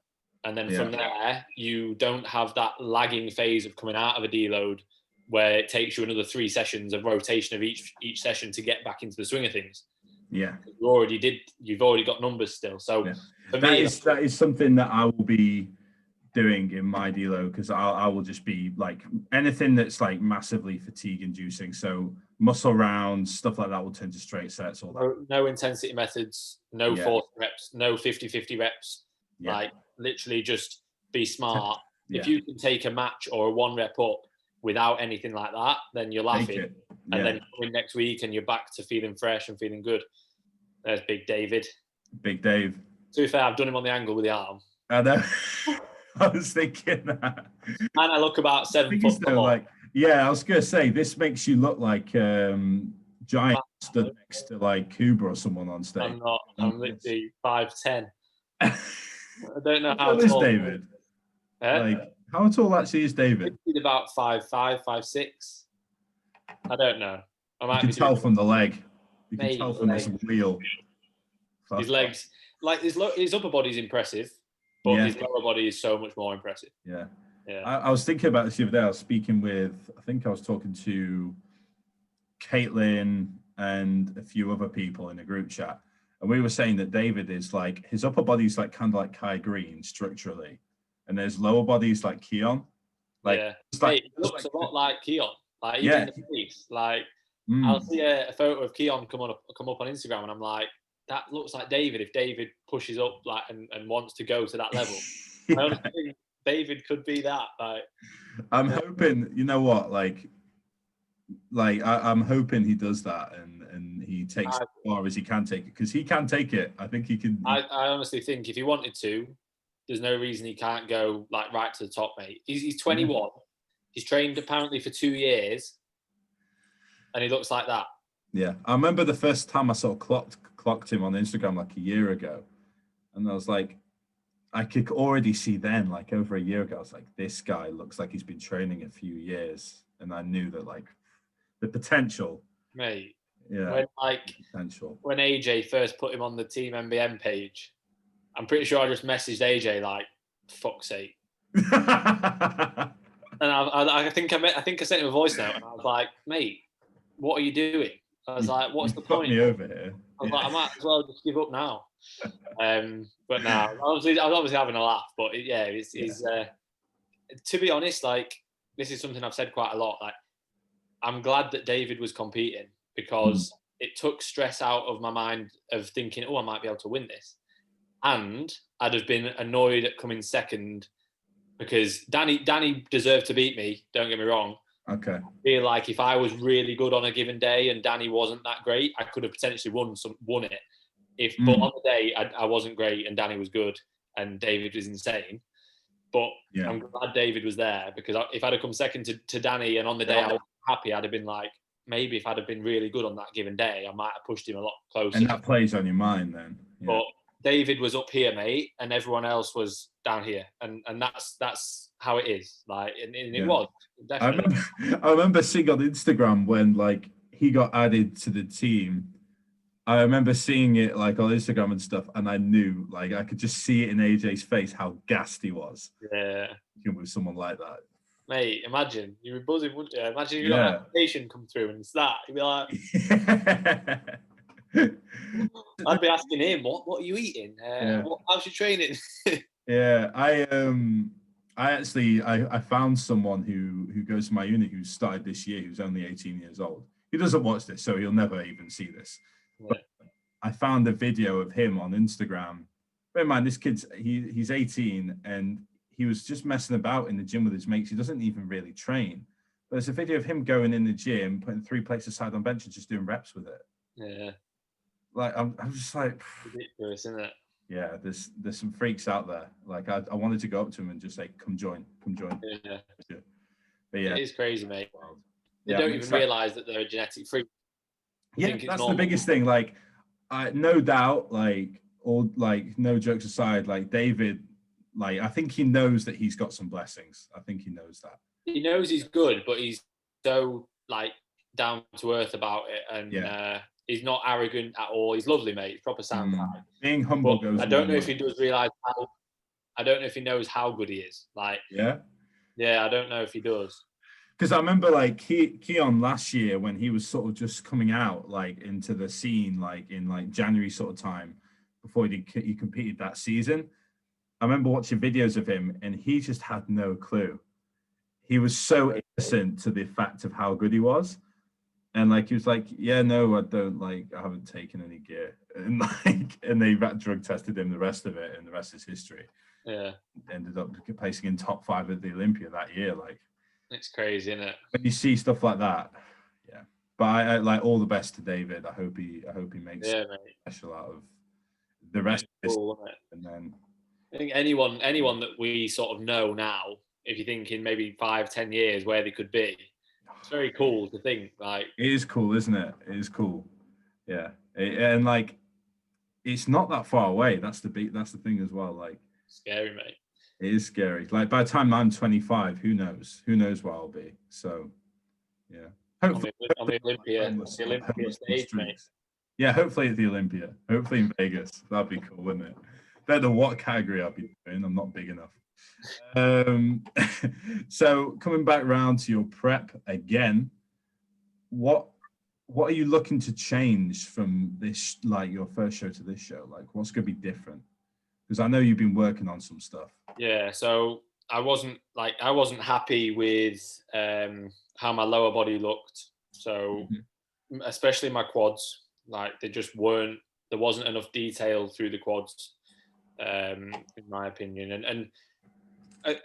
Speaker 2: And then from there, you don't have that lagging phase of coming out of a deload where it takes you another 3 sessions of rotation of each session to get back into the swing of things.
Speaker 1: Yeah.
Speaker 2: You've already got numbers still. So for me,
Speaker 1: that is something that I will be doing in my deload, because I will just be like, anything that's like massively fatigue inducing. So muscle rounds, stuff like that will turn to straight sets, all that.
Speaker 2: No intensity methods, no force reps, no 50-50 reps. Like literally just be smart. If you can take a match or a 1 rep up without anything like that, then you're laughing. And then come in next week and you're back to feeling fresh and feeling good. There's Big David.
Speaker 1: Big Dave.
Speaker 2: To be fair, I've done him on the angle with the arm.
Speaker 1: I know. I was thinking that.
Speaker 2: And I look about 7 foot tall.
Speaker 1: Like, I was going to say, this makes you look like giant stood next to like Kuba or someone on stage.
Speaker 2: I'm not. I'm literally 5'10". I don't know
Speaker 1: how tall is David. Like, how tall actually is David?
Speaker 2: He's about 5'5", 5'6". I don't know.
Speaker 1: You can tell from the leg. You can tell from this wheel.
Speaker 2: His legs, like his upper body is impressive, but his lower body is so much more impressive.
Speaker 1: Yeah. I was thinking about this the other day. I was speaking with, I think I was talking to Caitlin and a few other people in a group chat. And we were saying that David is like, his upper body's like kind of like Kai Green structurally. And there's lower bodies like Keon. Like,
Speaker 2: it looks a lot like Keon. Like, even the face. Like, I'll see a photo of Keon come up on Instagram, and I'm like, that looks like David if David pushes up like and wants to go to that level. I don't think David could be that. Like,
Speaker 1: I'm hoping, you know what, I'm hoping he does that and he takes as far as he can take it, because he can take it. I think he can.
Speaker 2: I honestly think if he wanted to, there's no reason he can't go like right to the top, mate. He's 21. He's trained apparently for 2 years, and he looks like that.
Speaker 1: Yeah, I remember the first time I sort of clocked him on Instagram like a year ago, and I was like, I could already see then, like over a year ago, I was like, this guy looks like he's been training a few years, and I knew that like the potential,
Speaker 2: mate.
Speaker 1: Yeah,
Speaker 2: when AJ first put him on the Team MBM page, I'm pretty sure I just messaged AJ like, "Fuck's sake." And I think I sent him a voice note, and I was like, "Mate, what are you doing?" I was like, "What's the point?"
Speaker 1: Me over here.
Speaker 2: I was like, "I might as well just give up now." But no, I was obviously having a laugh. But to be honest, like, this is something I've said quite a lot. Like, I'm glad that David was competing, because it took stress out of my mind of thinking, "Oh, I might be able to win this." And I'd have been annoyed at coming second, because Danny deserved to beat me. Don't get me wrong.
Speaker 1: Okay.
Speaker 2: I feel like if I was really good on a given day and Danny wasn't that great, I could have potentially won it. But on the day I wasn't great and Danny was good and David was insane. But I'm glad David was there, because if I'd have come second to Danny and on the day I was happy, I'd have been like, maybe if I'd have been really good on that given day, I might have pushed him a lot closer.
Speaker 1: And that plays on your mind then.
Speaker 2: Yeah. But David was up here, mate, and everyone else was down here, and that's how it is. Like, and it was definitely.
Speaker 1: I remember seeing on Instagram when like he got added to the team. I remember seeing it like on Instagram and stuff, and I knew, like, I could just see it in AJ's face how gassed he was.
Speaker 2: Yeah,
Speaker 1: with someone like that.
Speaker 2: Mate, imagine you were buzzing, wouldn't you? Imagine you got an application come through and it's that. You'd be like. I'd be asking him, what are you eating? How's your training?
Speaker 1: I found someone who goes to my uni who started this year, who's only 18 years old. He doesn't watch this, so he'll never even see this. Yeah. But I found a video of him on Instagram. Bear in mind, this kid's he's 18 and he was just messing about in the gym with his mates. He doesn't even really train. But there's a video of him going in the gym, putting 3 plates aside on bench and just doing reps with it.
Speaker 2: Yeah.
Speaker 1: Like, I'm just like,
Speaker 2: ridiculous, isn't it?
Speaker 1: Yeah, there's some freaks out there. Like, I wanted to go up to him and just say, come join.
Speaker 2: Yeah.
Speaker 1: But yeah,
Speaker 2: it is crazy, mate. They don't even realise that they're a genetic freak.
Speaker 1: Yeah, that's the biggest thing. Like, no doubt, like, all like, no jokes aside, like David, like, I think he knows that he's got some blessings. I think he knows that.
Speaker 2: He knows he's good, but he's so like down to earth about it, and he's not arrogant at all. He's lovely, mate. He's proper sound guy.
Speaker 1: Being humble goes.
Speaker 2: I don't know if he does realise how. I don't know if he knows how good he is. Like, yeah, I don't know if he does.
Speaker 1: Because I remember like Keon last year when he was sort of just coming out like into the scene, like in like January sort of time before he competed that season. I remember watching videos of him and he just had no clue. He was so innocent to the fact of how good he was. And like, he was like, yeah, no, I haven't taken any gear. And like, and they drug tested him the rest of it, and the rest is history.
Speaker 2: Yeah.
Speaker 1: Ended up placing in top 5 at the Olympia that year. Like,
Speaker 2: it's crazy, isn't it?
Speaker 1: When you see stuff like that, yeah. But I like all the best to David. I hope he makes special out of the rest of this.
Speaker 2: Cool,
Speaker 1: and then
Speaker 2: I think anyone that we sort of know now, if you're thinking maybe 5-10 years where they could be, it's very cool to think. Like,
Speaker 1: it is cool, isn't it? It is cool. Yeah. And like, it's not that far away. That's the thing as well. Like,
Speaker 2: scary, mate.
Speaker 1: It is scary. Like, by the time I'm 25, who knows? Who knows what I'll be? So, yeah.
Speaker 2: Hopefully, on the Olympia stage, mate.
Speaker 1: Yeah, hopefully at the Olympia. Hopefully in Vegas. That'd be cool, wouldn't it? Don't know what category I'll be doing. I'm not big enough. So coming back round to your prep again, what are you looking to change from this, like your first show to this show? Like, what's going to be different? Because I know you've been working on some stuff.
Speaker 2: Yeah, so I wasn't happy with how my lower body looked. So especially my quads, like there wasn't enough detail through the quads, in my opinion. And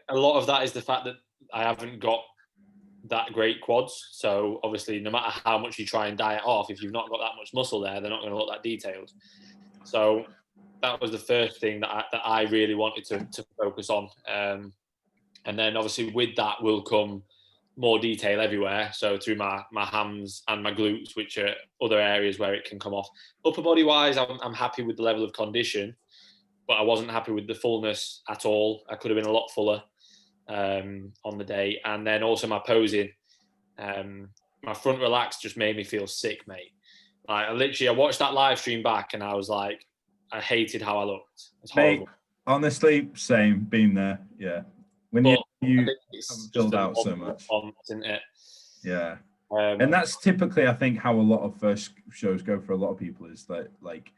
Speaker 2: a lot of that is the fact that I haven't got that great quads. So obviously, no matter how much you try and diet off, if you've not got that much muscle there, they're not going to look that detailed. So that was the first thing that I really wanted to focus on. And then obviously with that will come more detail everywhere. So through my hams and my glutes, which are other areas where it can come off. Upper body wise, I'm happy with the level of condition, but I wasn't happy with the fullness at all. I could have been a lot fuller on the day. And then also my posing, my front relax just made me feel sick, mate. Like I watched that live stream back and I was like, I hated how I looked. It's horrible.
Speaker 1: Mate, honestly, same. Been there. Yeah. When you haven't filled out so much,
Speaker 2: isn't it?
Speaker 1: Yeah. And that's typically, I think, how a lot of first shows go for a lot of people. Is that like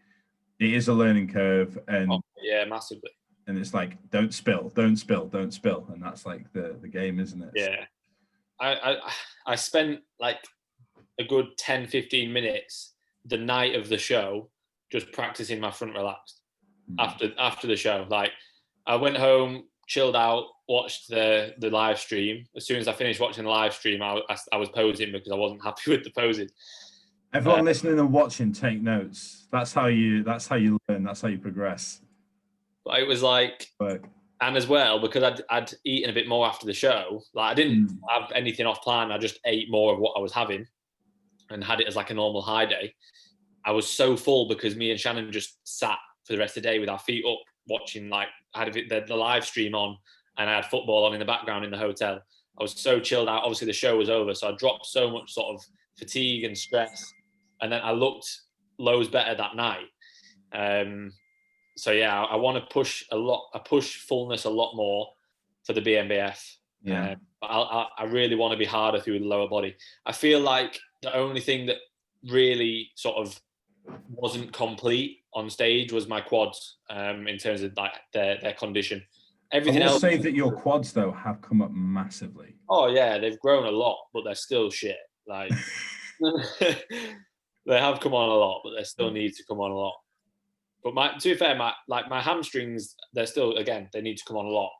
Speaker 1: it is a learning curve, and
Speaker 2: yeah, massively.
Speaker 1: And it's like, don't spill, and that's like the game, isn't it?
Speaker 2: Yeah. I spent like a good 10-15 minutes the night of the show just practicing my front relaxed after the show. Like, I went home, chilled out, watched the live stream. As soon as I finished watching the live stream, I was posing because I wasn't happy with the posing.
Speaker 1: Everyone listening and watching, take notes. That's how you learn. That's how you progress.
Speaker 2: But it was like, and as well, because I'd eaten a bit more after the show. Like, I didn't have anything off plan. I just ate more of what I was having and had it as like a normal high day. I was so full because me and Shannon just sat for the rest of the day with our feet up, watching, like, I had the live stream on and I had football on in the background in the hotel. I was so chilled out. Obviously the show was over, so I dropped so much sort of fatigue and stress, and then I looked loads better that night. So yeah, I want to push fullness a lot more for the BMBF.
Speaker 1: Yeah.
Speaker 2: But I really want to be harder through the lower body. I feel like the only thing that really sort of wasn't complete on stage was my quads, in terms of like their condition. Everything else.
Speaker 1: I will say that your quads though have come up massively.
Speaker 2: Oh yeah, they've grown a lot, but they're still shit. Like they have come on a lot, but they still need to come on a lot. But to be fair, my hamstrings, they're still, again, they need to come on a lot.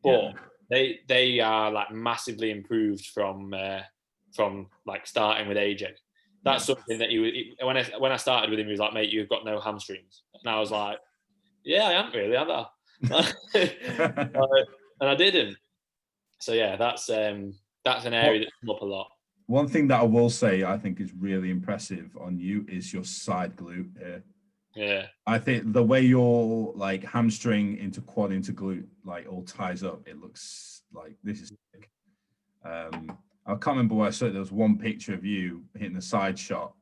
Speaker 2: But they are like massively improved from like starting with AJ. That's something that when I started with him, he was like, mate, you've got no hamstrings. And I was like, yeah, I haven't really, have I? And I didn't. So yeah, that's an area that's come up a lot.
Speaker 1: One thing that I will say I think is really impressive on you is your side glute here.
Speaker 2: Yeah.
Speaker 1: I think the way your like hamstring into quad into glute like all ties up, it looks like this is sick. I can't remember where I saw it. There was one picture of you hitting the side shot.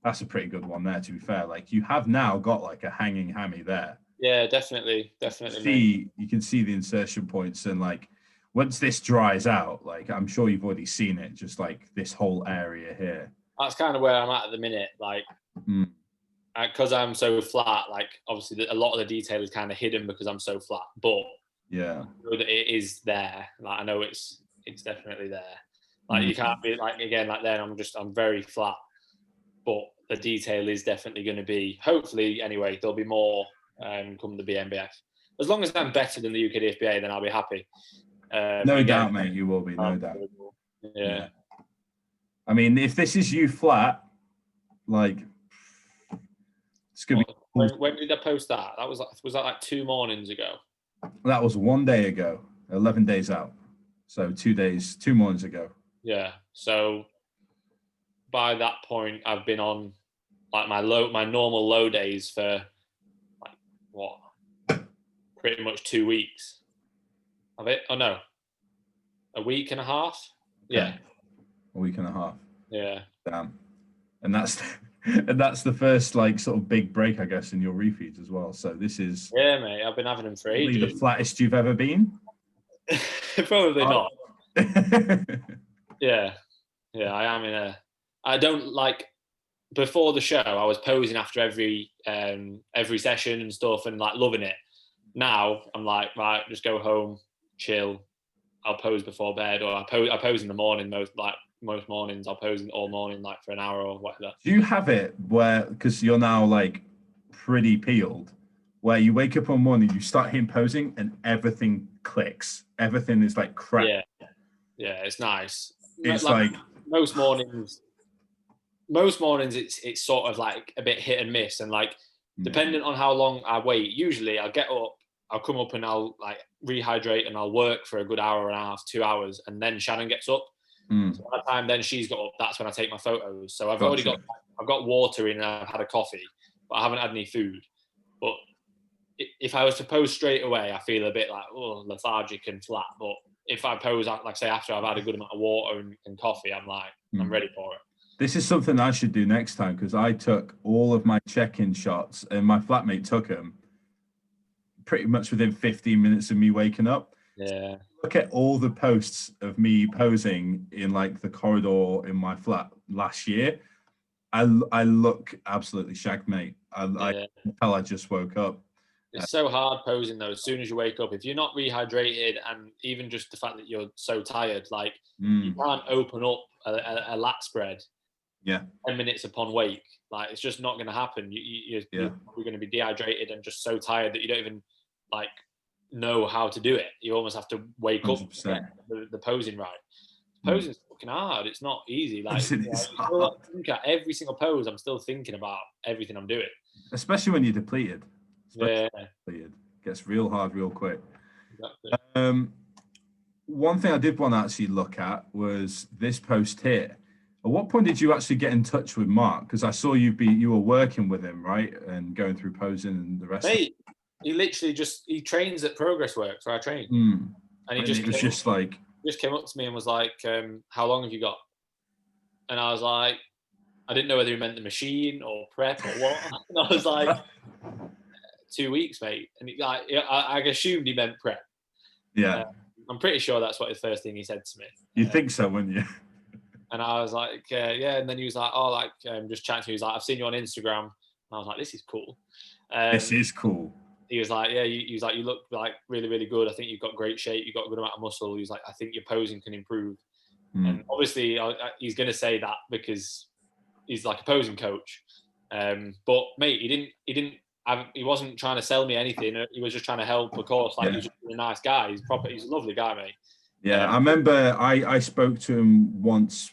Speaker 1: That's a pretty good one there, to be fair. Like you have now got like a hanging hammy there.
Speaker 2: Yeah, definitely.
Speaker 1: You can see the insertion points, and like once this dries out, like I'm sure you've already seen it, just like this whole area here.
Speaker 2: That's kind of where I'm at the minute. Like, because I'm so flat, like obviously a lot of the detail is kind of hidden because I'm so flat. But
Speaker 1: yeah,
Speaker 2: I know that it is there. Like I know it's definitely there. Like you can't be like again like then I'm very flat, but the detail is definitely going to be. Hopefully, anyway, there'll be more come the BNBF. As long as I'm better than the UKDFBA, then I'll be happy.
Speaker 1: No doubt, mate. You will be, no doubt.
Speaker 2: Yeah.
Speaker 1: I mean, if this is you flat, like it's gonna be.
Speaker 2: When did I post that? Was that like 2 mornings ago?
Speaker 1: That was 1 day ago, 11 days out. So 2 mornings ago.
Speaker 2: Yeah. So by that point, I've been on like my normal low days for like what? Pretty much 2 weeks. Of it? Oh no. A week and a half? Yeah.
Speaker 1: Okay. A week and a half.
Speaker 2: Yeah.
Speaker 1: Damn. And that's the first like sort of big break, I guess, in your refeeds as well. So this is
Speaker 2: mate. I've been having them for ages.
Speaker 1: The flattest you've ever been?
Speaker 2: Probably not. Yeah, I am in a. I don't like. Before the show, I was posing after every session and stuff, and like loving it. Now I'm like, right, just go home, chill. I'll pose before bed, or I pose in the morning. Most mornings, I'll pose all morning, like for an hour or whatever.
Speaker 1: Do you have it where, because you're now like pretty peeled, where you wake up one morning, you start hitting posing, and everything clicks. Everything is like crap.
Speaker 2: Yeah, it's nice.
Speaker 1: It's like
Speaker 2: most mornings it's sort of like a bit hit and miss, and like depending on how long I wait. Usually, I'll get up, I'll come up, and I'll like rehydrate, and I'll work for a good hour and a half, 2 hours, and then Shannon gets up. So by the time then she's got up, that's when I take my photos. So I've got water in, and I've had a coffee, but I haven't had any food. But if I was to pose straight away, I feel a bit like lethargic and flat. But if I pose, like say after I've had a good amount of water and coffee, I'm like I'm ready for it.
Speaker 1: This is something I should do next time, because I took all of my check-in shots, and my flatmate took them pretty much within 15 minutes of me waking up.
Speaker 2: Yeah.
Speaker 1: Look at all the posts of me posing in like the corridor in my flat last year. I look absolutely shagged, mate. I can tell I just woke up.
Speaker 2: It's so hard posing though. As soon as you wake up, if you're not rehydrated, and even just the fact that you're so tired, like you can't open up a lat spread. 10 minutes upon wake, like it's just not going to happen. You're going to be dehydrated and just so tired that you don't even like know how to do it. You almost have to wake 100%. Up to get the posing right. Posing's fucking hard. It's not easy. Like think at every single pose, I'm still thinking about everything I'm doing.
Speaker 1: Especially when you're depleted.
Speaker 2: Depleted.
Speaker 1: Gets real hard real quick.
Speaker 2: Exactly.
Speaker 1: One thing I did want to actually look at was this post here. At what point did you actually get in touch with Mark? Because I saw you were working with him, right? And going through posing and the rest.
Speaker 2: Mate, he literally he trains at Progress Works where I train. And he just came up to me and was like, how long have you got? And I was like, I didn't know whether he meant the machine or prep or what. And I was like, 2 weeks, mate. And I assumed he meant prep.
Speaker 1: Yeah.
Speaker 2: I'm pretty sure that's what his first thing he said to me.
Speaker 1: You think so, wouldn't you?
Speaker 2: And I was like, yeah. And then he was like, just chatting to me. He was like, I've seen you on Instagram. And I was like, this is cool.
Speaker 1: This is cool.
Speaker 2: He was like, yeah, he was like, you look like really, really good. I think you've got great shape. You've got a good amount of muscle. He was like, I think your posing can improve. And obviously he's going to say that because he's like a posing coach. But mate, he wasn't trying to sell me anything. He was just trying to help, of course. Like he's just a nice guy. He's a lovely guy, mate.
Speaker 1: Yeah, I remember I spoke to him once,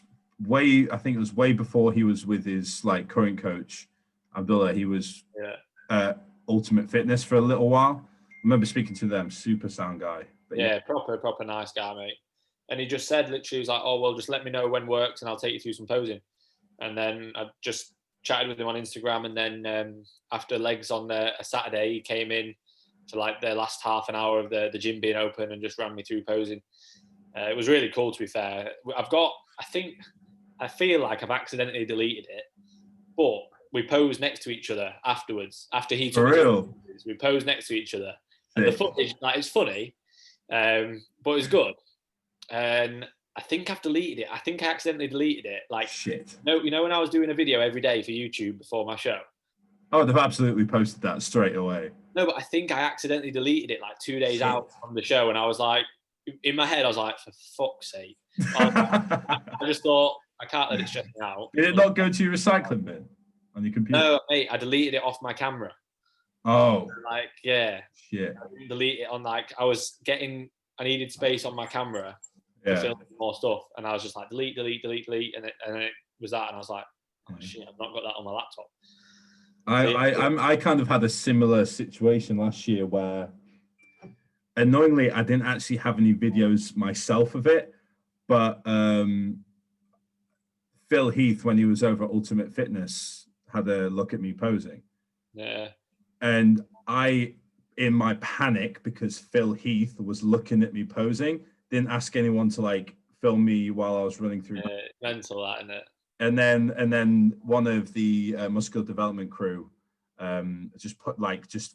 Speaker 1: I think it was way before he was with his like current coach, Abdullah. He was Ultimate Fitness for a little while. I remember speaking to them, super sound guy.
Speaker 2: But proper nice guy, mate. And he just said, literally, he was like, oh, well, just let me know when works and I'll take you through some posing. And then I just chatted with him on Instagram. And then after legs on a Saturday, he came in for like the last half an hour of the gym being open and just ran me through posing. It was really cool, to be fair. I feel like I've accidentally deleted it, but we posed next to each other afterwards. After he took
Speaker 1: For real?
Speaker 2: we posed next to each other. And the footage, like, it's funny, but it's good. And I think I've deleted it. I think I accidentally deleted it. Like,
Speaker 1: shit.
Speaker 2: No, you know when I was doing a video every day for YouTube before my show?
Speaker 1: Oh, they've absolutely posted that straight away.
Speaker 2: No, but I think I accidentally deleted it like 2 days out from the show. And I was like, in my head, I was like, for fuck's sake. I just thought, I can't let it stress me out.
Speaker 1: Did it not go to your recycling bin on your computer?
Speaker 2: No, mate, I deleted it off my camera.
Speaker 1: Oh.
Speaker 2: Like, yeah.
Speaker 1: Shit.
Speaker 2: I didn't delete it on, like, I needed space on my camera to film more stuff. And I was just like, delete. And it was that. And I was like, oh, shit, I've not got that on my laptop.
Speaker 1: I kind of had a similar situation last year where, annoyingly, I didn't actually have any videos myself of it, but Phil Heath, when he was over at Ultimate Fitness, had a look at me posing.
Speaker 2: Yeah.
Speaker 1: And I, in my panic, because Phil Heath was looking at me posing, didn't ask anyone to like film me while I was running through.
Speaker 2: Mental, that, isn't it?
Speaker 1: And then one of the muscular development crew just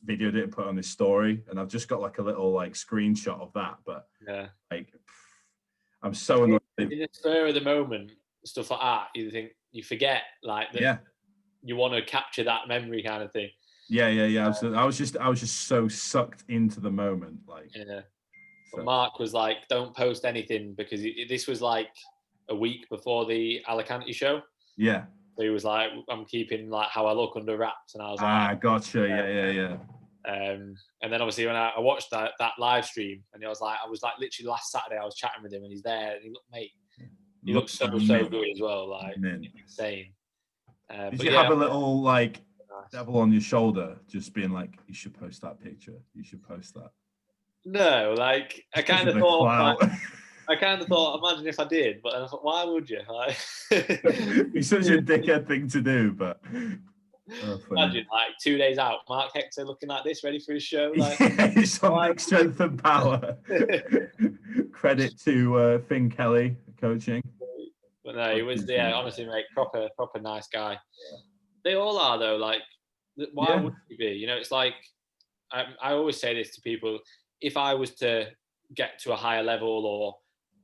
Speaker 1: videoed it and put it on his story, and I've just got like a little like screenshot of that. But like, I'm so annoyed.
Speaker 2: In the spur of the moment, stuff like that, you forget like that.
Speaker 1: Yeah.
Speaker 2: You want to capture that memory kind of thing.
Speaker 1: Yeah. Absolutely. I was just so sucked into the moment, like.
Speaker 2: Yeah. But Mark was like, "Don't post anything," because this was like a week before the Alicante show.
Speaker 1: Yeah.
Speaker 2: So he was like, I'm keeping like how I look under wraps. And I was like,
Speaker 1: gotcha. Yeah.
Speaker 2: And then obviously when I watched that live stream, and I was like literally last Saturday I was chatting with him, and he's there, and he looked, mate, he looks so good as well, like insane.
Speaker 1: Did you have a little like devil on your shoulder just being like, you should post that picture, you should post that?
Speaker 2: No, like I kind of thought, imagine if I did, but I thought, why would you? Like,
Speaker 1: it's such a dickhead thing to do, but
Speaker 2: imagine like 2 days out, Mark Hector looking like this, ready for his show. Like,
Speaker 1: it's on Big Strength and Power. Credit to Finn Kelly coaching.
Speaker 2: But no, he was honestly, mate, proper nice guy. They all are though. Like, why would he be? You know, it's like I always say this to people: if I was to get to a higher level or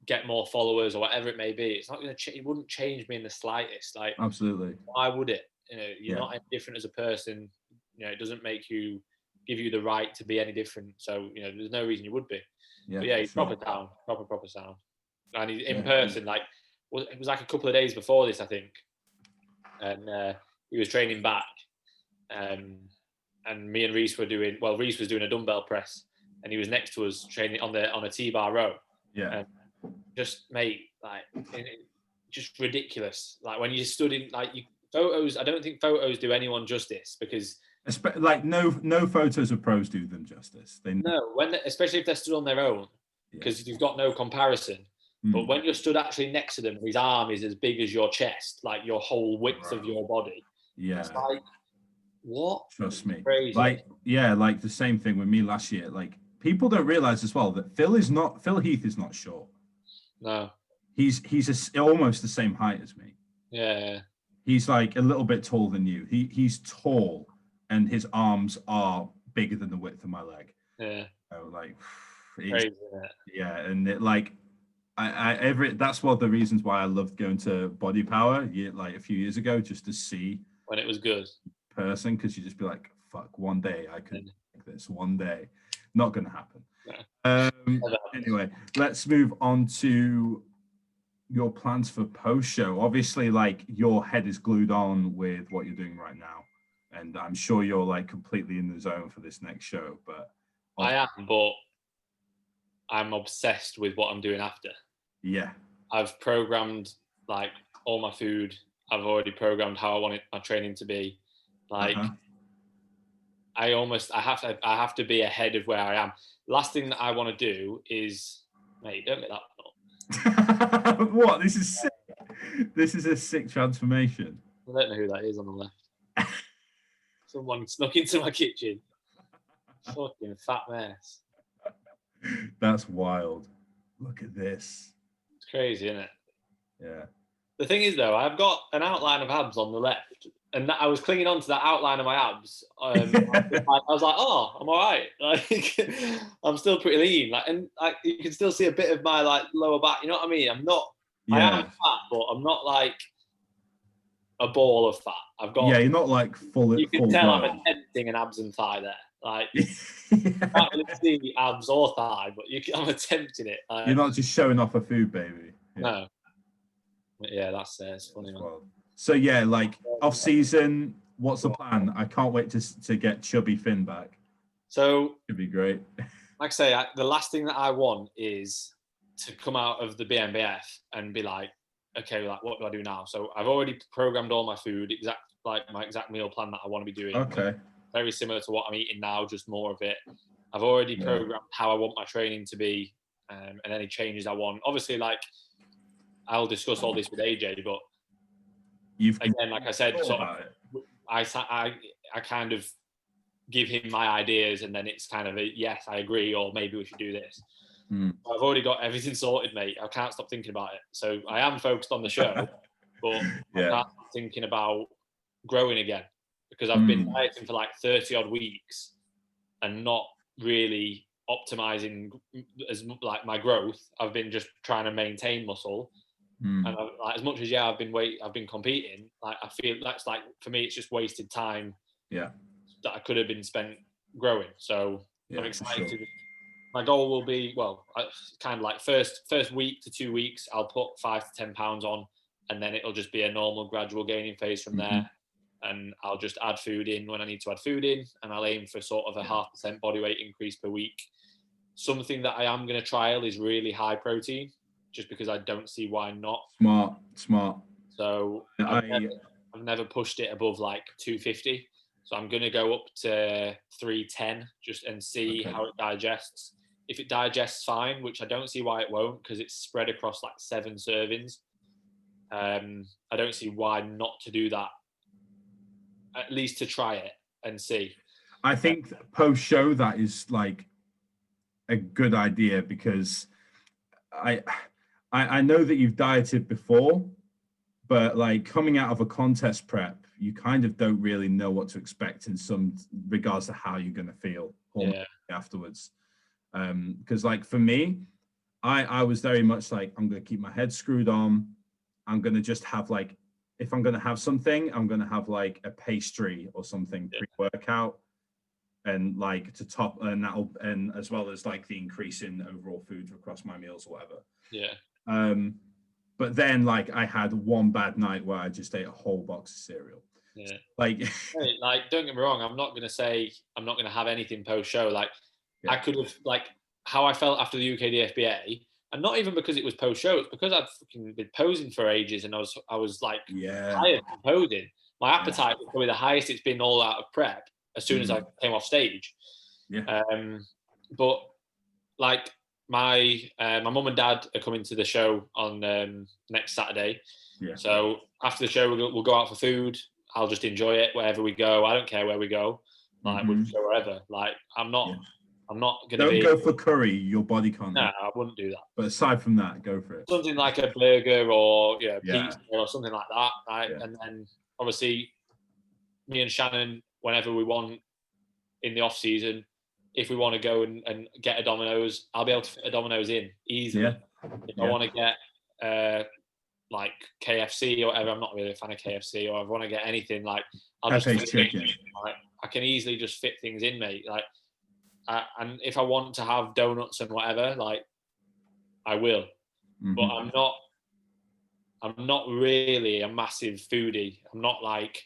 Speaker 2: get more followers or whatever it may be, it's not going to. It wouldn't change me in the slightest. Like,
Speaker 1: absolutely.
Speaker 2: Why would it? You know, you're not any different as a person. You know, it doesn't give you the right to be any different. So, you know, there's no reason you would be. Yeah, but he's proper sound. And he's in person, like, it was like a couple of days before this, I think. And he was training back. And me and Reese Reese was doing a dumbbell press, and he was next to us training on a T-bar row.
Speaker 1: Yeah.
Speaker 2: Just, mate, like, just ridiculous. Like, when you stood in, like, photos, I don't think photos do anyone justice, because
Speaker 1: like no photos of pros do them justice.
Speaker 2: Especially if they're stood on their own, because you've got no comparison. But when you're stood actually next to them, his arm is as big as your chest, like your whole width of your body.
Speaker 1: Yeah.
Speaker 2: It's like, what?
Speaker 1: Trust me.
Speaker 2: Crazy.
Speaker 1: Like the same thing with me last year. Like, people don't realize as well that Phil Heath is not short.
Speaker 2: No.
Speaker 1: He's almost the same height as me.
Speaker 2: Yeah.
Speaker 1: He's like a little bit taller than you. He's tall, and his arms are bigger than the width of my leg.
Speaker 2: Yeah.
Speaker 1: So, like,
Speaker 2: crazy, isn't it?
Speaker 1: Yeah, and it, like, that's one of the reasons why I loved going to Body Power like a few years ago, just to see
Speaker 2: when it was good
Speaker 1: person, because you just be like, fuck, one day I could make this. One day, not gonna happen. No. Anyway, let's move on to your plans for post show. Obviously, like, your head is glued on with what you're doing right now, and I'm sure you're like completely in the zone for this next show. But
Speaker 2: I am, but I'm obsessed with what I'm doing after.
Speaker 1: Yeah,
Speaker 2: I've programmed like all my food. I've already programmed how I want my training to be. Like, I have to be ahead of where I am. Last thing that I want to do is, mate, don't get that.
Speaker 1: What? This is sick. This is a sick transformation.
Speaker 2: I don't know who that is on the left. Someone snuck into my kitchen. Fucking fat mess.
Speaker 1: That's wild. Look at this.
Speaker 2: It's crazy, isn't it?
Speaker 1: Yeah.
Speaker 2: The thing is, though, I've got an outline of abs on the left, and I was clinging on to that outline of my abs. I was like, oh, I'm all right. Like, I'm still pretty lean. Like, and like, you can still see a bit of my like lower back. You know what I mean? I'm not.
Speaker 1: Yeah.
Speaker 2: I am fat, but I'm not like a ball of fat. I've got.
Speaker 1: Yeah, you're not like full.
Speaker 2: You can tell I'm attempting an abs and thigh there. Like, you can't really see abs or thigh, but I'm attempting it.
Speaker 1: You're not just showing off a food baby.
Speaker 2: Yeah. No. Yeah, that's it's funny, man.
Speaker 1: So yeah, like off season, what's the plan? I can't wait to get Chubby Finn back.
Speaker 2: So
Speaker 1: it'd be great.
Speaker 2: Like I say, the last thing that I want is to come out of the BMBF and be like, okay, like what do I do now? So I've already programmed all my food, my exact meal plan that I want to be doing.
Speaker 1: Okay.
Speaker 2: Very similar to what I'm eating now, just more of it. I've already programmed how I want my training to be, and any changes I want. Obviously, like, I'll discuss all this with AJ, but again, like I said, sort of, I kind of give him my ideas, and then it's kind of a yes, I agree, or maybe we should do this. I've already got everything sorted, mate. I can't stop thinking about it. So I am focused on the show, but I can't stop thinking about growing again, because I've been dieting for like 30 odd weeks and not really optimizing like my growth. I've been just trying to maintain muscle. And like, as much as I've been competing, like I feel that's like, for me, it's just wasted time.
Speaker 1: Yeah.
Speaker 2: That I could have been spent growing. So I'm excited. Sure. My goal will be, kind of like first week to 2 weeks, I'll put 5 to 10 pounds on, and then it'll just be a normal gradual gaining phase from there. And I'll just add food in when I need to add food in, and I'll aim for sort of a 0.5% body weight increase per week. Something that I am going to trial is really high protein, just because I don't see why not.
Speaker 1: Smart.
Speaker 2: So I've never pushed it above like 250. So I'm going to go up to 310 just and see how it digests. If it digests fine, which I don't see why it won't, because it's spread across like 7 servings. I don't see why not to do that, at least to try it and see.
Speaker 1: I think post-show that is like a good idea, because I know that you've dieted before, but like coming out of a contest prep, you kind of don't really know what to expect in some regards to how you're going to feel afterwards. Because like for me, I was very much like, I'm going to keep my head screwed on. I'm going to just have like, if I'm going to have something, I'm going to have like a pastry or something pre-workout, and like to top, and as well as like the increase in overall food across my meals or whatever.
Speaker 2: Yeah.
Speaker 1: But then like I had one bad night where I just ate a whole box of cereal.
Speaker 2: Yeah.
Speaker 1: Like,
Speaker 2: like, don't get me wrong, I'm not going to say I'm not going to have anything post-show. Like, I could have, like, how I felt after the UK DFBA, and not even because it was post-show, it's because I'd fucking been posing for ages, and I was like tired of posing. My appetite was probably the highest it's been all out of prep as soon as I came off stage. But like my mum and dad are coming to the show on next Saturday. So after the show, we'll go out for food. I'll just enjoy it wherever we go. I don't care where we go. Like, we'll just go wherever. Like, I'm not gonna
Speaker 1: Don't go for curry. Your body can't.
Speaker 2: No, I wouldn't do that.
Speaker 1: But aside from that, go for it.
Speaker 2: Something like a burger or pizza or something like that. Right? And then obviously, me and Shannon, whenever we want in the off season, if we want to go and get a Domino's, I'll be able to fit a Domino's in easily. If I want to get like KFC or whatever, I'm not really a fan of KFC, or if I want to get anything, like I'll just
Speaker 1: chicken.
Speaker 2: Like, I can easily just fit things in, mate. Like, and if I want to have donuts and whatever, like I will. But I'm not really a massive foodie. I'm not like,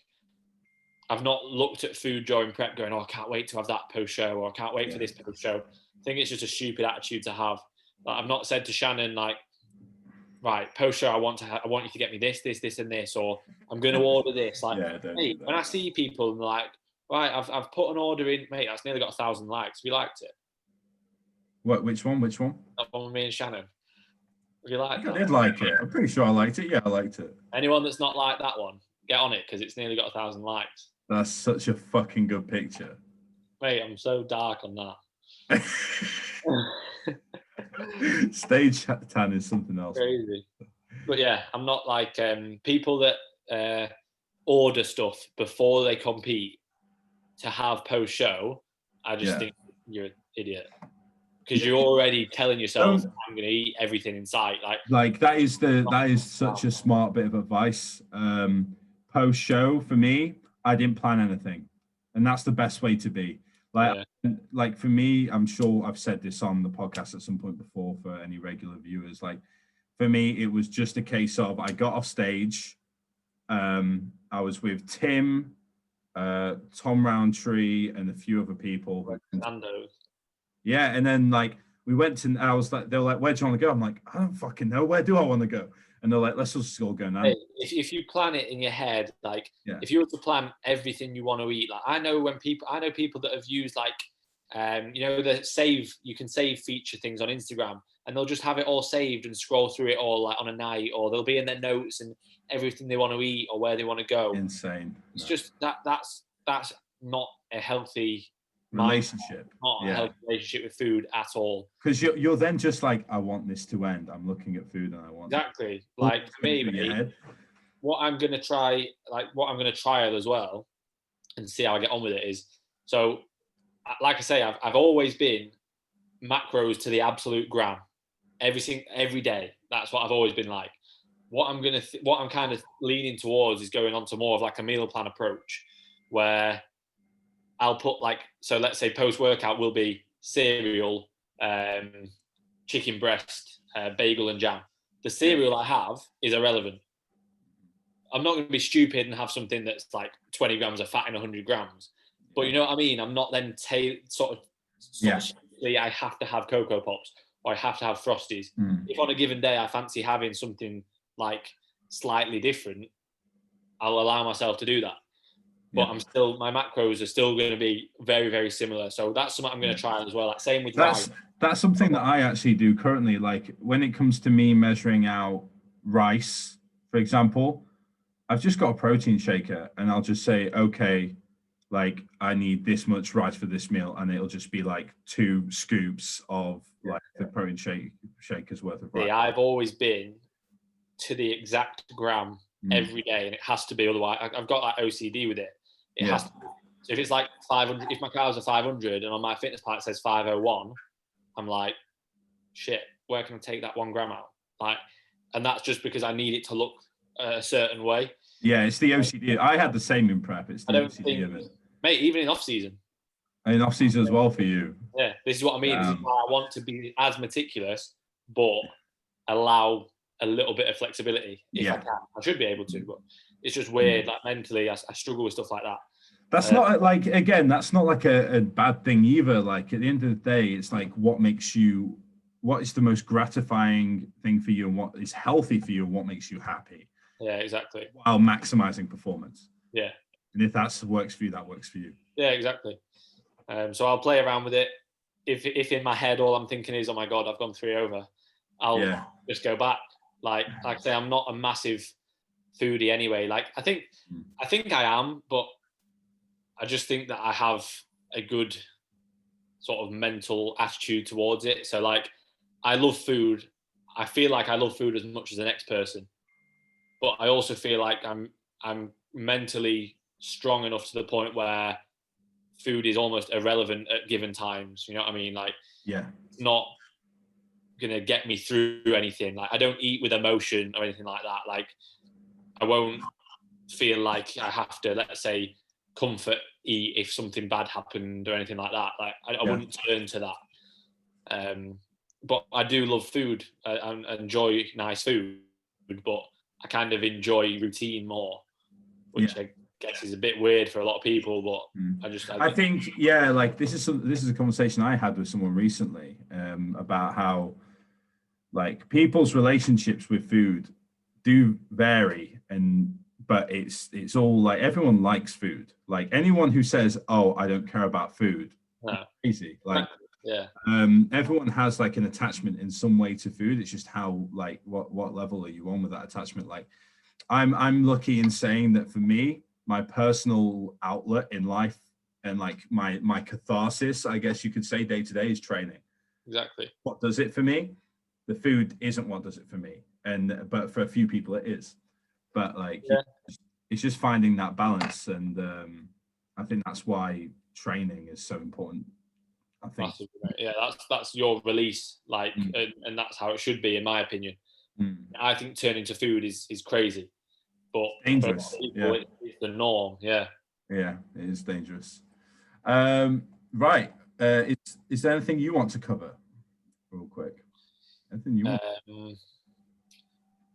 Speaker 2: I've not looked at food during prep going, oh, I can't wait to have that post show, or I can't wait for this post show. I think it's just a stupid attitude to have. Like, I've not said to Shannon, like, right, post show, I want you to get me this, and this, or I'm going to order this. Like, mate, when I see people and like, right, I've put an order in, mate, that's nearly got 1,000 likes. Have you liked it?
Speaker 1: What? Which one?
Speaker 2: That one with me and Shannon. Have you liked
Speaker 1: I
Speaker 2: that?
Speaker 1: did like it. I'm pretty sure I liked it. Yeah, I liked it.
Speaker 2: Anyone that's not liked that one, get on it because it's nearly got 1,000 likes.
Speaker 1: That's such a fucking good picture.
Speaker 2: Mate, I'm so dark on that.
Speaker 1: Stage tan is something else.
Speaker 2: Crazy. But yeah, I'm not like people that order stuff before they compete to have post show. I just think you're an idiot because you're already telling yourself I'm going to eat everything in sight.
Speaker 1: Like that is such a smart bit of advice. Post show for me, I didn't plan anything, and that's the best way to be. Like for me, I'm sure I've said this on the podcast at some point before for any regular viewers. Like for me, it was just a case of I got off stage. I was with Tim, Tom Roundtree, and a few other people. Yeah, and then like we went to. I was like, they were like, "Where do you want to go?" I'm like, "I don't fucking know. Where do I want to go?" And they're like, "Let's just all go now."
Speaker 2: Hey, if you plan it in your head, like if you were to plan everything you want to eat, like I know people that have used like you can save feature things on Instagram, and they'll just have it all saved and scroll through it all like on a night, or they'll be in their notes and everything they want to eat or where they want to go.
Speaker 1: Insane.
Speaker 2: It's just that's not a healthy
Speaker 1: relationship.
Speaker 2: Not a healthy relationship with food at all.
Speaker 1: Because you're then just like, I want this to end. I'm looking at food and I want
Speaker 2: exactly. Like for me, mate, what I'm gonna trial as well, and see how I get on with it is so. Like I say, I've always been macros to the absolute gram, every day. That's what I've always been like. What I'm kind of leaning towards is going on to more of like a meal plan approach, where I'll put like, so let's say post workout will be cereal, chicken breast, bagel and jam. The cereal I have is irrelevant. I'm not going to be stupid and have something that's like 20 grams of fat in 100 grams. But you know what I mean? I'm not then I have to have Cocoa Pops or I have to have Frosties. If on a given day I fancy having something like slightly different, I'll allow myself to do that. But my macros are still going to be very, very similar. So that's something I'm going to try as well. Like same with rice.
Speaker 1: That's something that I actually do currently. Like when it comes to me measuring out rice, for example, I've just got a protein shaker and I'll just say, okay, like I need this much rice for this meal, and it'll just be like 2 scoops of like the protein shaker's worth of rice.
Speaker 2: Yeah, I've always been to the exact gram every day, and it has to be, otherwise I've got that OCD with it. It has to be. So if it's like 500, if my carbs are 500 and on my fitness plan it says 501, I'm like, shit, where can I take that 1 gram out? Like, and that's just because I need it to look a certain way.
Speaker 1: Yeah, it's the OCD. I had the same in prep. It's the OCD of it.
Speaker 2: Mate, even in off season.
Speaker 1: In off season as well for you.
Speaker 2: Yeah, this is what I mean. This is why I want to be as meticulous, but allow a little bit of flexibility if I can. I should be able to, but it's just weird. Like mentally, I struggle with stuff like that.
Speaker 1: That's not like, again, that's not like a bad thing either. Like at the end of the day, it's like what is the most gratifying thing for you and what is healthy for you and what makes you happy.
Speaker 2: Yeah, exactly.
Speaker 1: While maximizing performance.
Speaker 2: Yeah.
Speaker 1: And if that works for you, that works for you.
Speaker 2: Yeah, exactly. So I'll play around with it. If in my head all I'm thinking is, oh my God, I've gone 3 over, I'll just go back. Like I say, I'm not a massive foodie anyway. Like I think I am, but I just think that I have a good sort of mental attitude towards it. So like I love food. I feel like I love food as much as the next person. But I also feel like I'm mentally strong enough to the point where food is almost irrelevant at given times. You know what I mean? Like, it's not gonna get me through anything. Like, I don't eat with emotion or anything like that. Like, I won't feel like I have to, let's say, comfort eat if something bad happened or anything like that. Like, I wouldn't turn to that. But I do love food. I enjoy nice food, but I kind of enjoy routine more, which I guess is a bit weird for a lot of people, but I
Speaker 1: think like this is a conversation I had with someone recently about how like people's relationships with food do vary, but it's all like everyone likes food. Like anyone who says, "Oh, I don't care about food," crazy. Like
Speaker 2: Yeah.
Speaker 1: Everyone has like an attachment in some way to food. It's just how, like, what level are you on with that attachment? Like, I'm lucky in saying that for me, my personal outlet in life and like my catharsis, I guess you could say, day to day is training.
Speaker 2: Exactly.
Speaker 1: What does it for me? The food isn't what does it for me, but for a few people it is. But like, it's just finding that balance, and I think that's why training is so important. I think.
Speaker 2: That's your release, like, and that's how it should be, in my opinion. I think turning to food is crazy, but
Speaker 1: dangerous.
Speaker 2: It's the norm. Yeah,
Speaker 1: it is dangerous. Right, is there anything you want to cover real quick? Anything you want?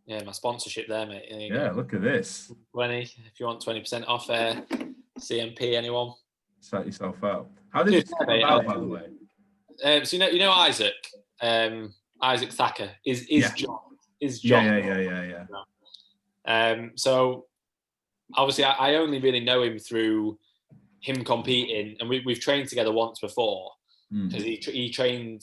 Speaker 2: Yeah, my sponsorship there, mate.
Speaker 1: Yeah, look at this.
Speaker 2: 20 if you want 20% off CMP, anyone?
Speaker 1: Sort yourself out. How did it come about, by the way?
Speaker 2: So you know Isaac Thacker is John.
Speaker 1: Yeah.
Speaker 2: So obviously I only really know him through him competing, and we've trained together once before, because he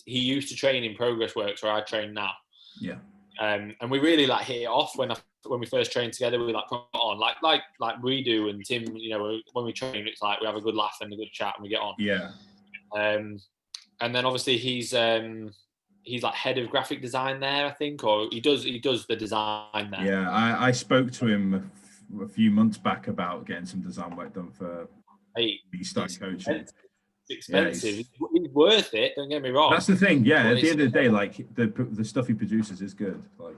Speaker 2: used to train in Progress Works where I train now.
Speaker 1: Yeah.
Speaker 2: And we really like hit it off when we first trained together. We like put on like we do, and Tim, you know, when we train, it's like we have a good laugh and a good chat and we get on.
Speaker 1: Yeah.
Speaker 2: And then obviously he's like head of graphic design there, I think, or he does the design there.
Speaker 1: Yeah, I spoke to him a few months back about getting some design work done for. He started coaching.
Speaker 2: It's expensive. He's worth it. Don't get me wrong.
Speaker 1: That's the thing. Yeah, at the end of the day, like the stuff he produces is good. Like,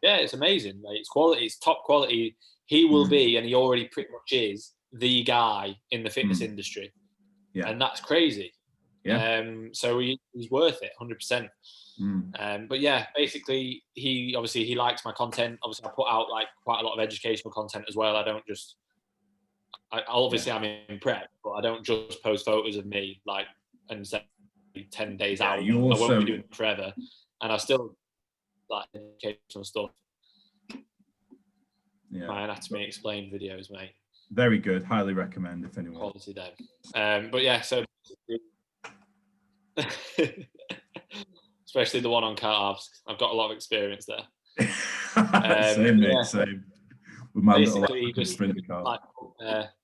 Speaker 2: yeah, it's amazing. Like, it's quality. It's top quality. He will be, and he already pretty much is, the guy in the fitness industry.
Speaker 1: Yeah,
Speaker 2: and that's crazy.
Speaker 1: Yeah.
Speaker 2: So he's worth it, 100%. But yeah, basically, he likes my content. Obviously, I put out like quite a lot of educational content as well. I don't just. I'm in prep, but I don't just post photos of me like and say 10 days out.
Speaker 1: You also,
Speaker 2: I won't be doing it forever, and I still like educational stuff.
Speaker 1: Yeah,
Speaker 2: my anatomy explained videos, mate.
Speaker 1: Very good. Highly recommend if anyone.
Speaker 2: Quality day. But yeah, so especially the one on carbs. I've got a lot of experience there.
Speaker 1: Same, mate. Same. With my
Speaker 2: basically just like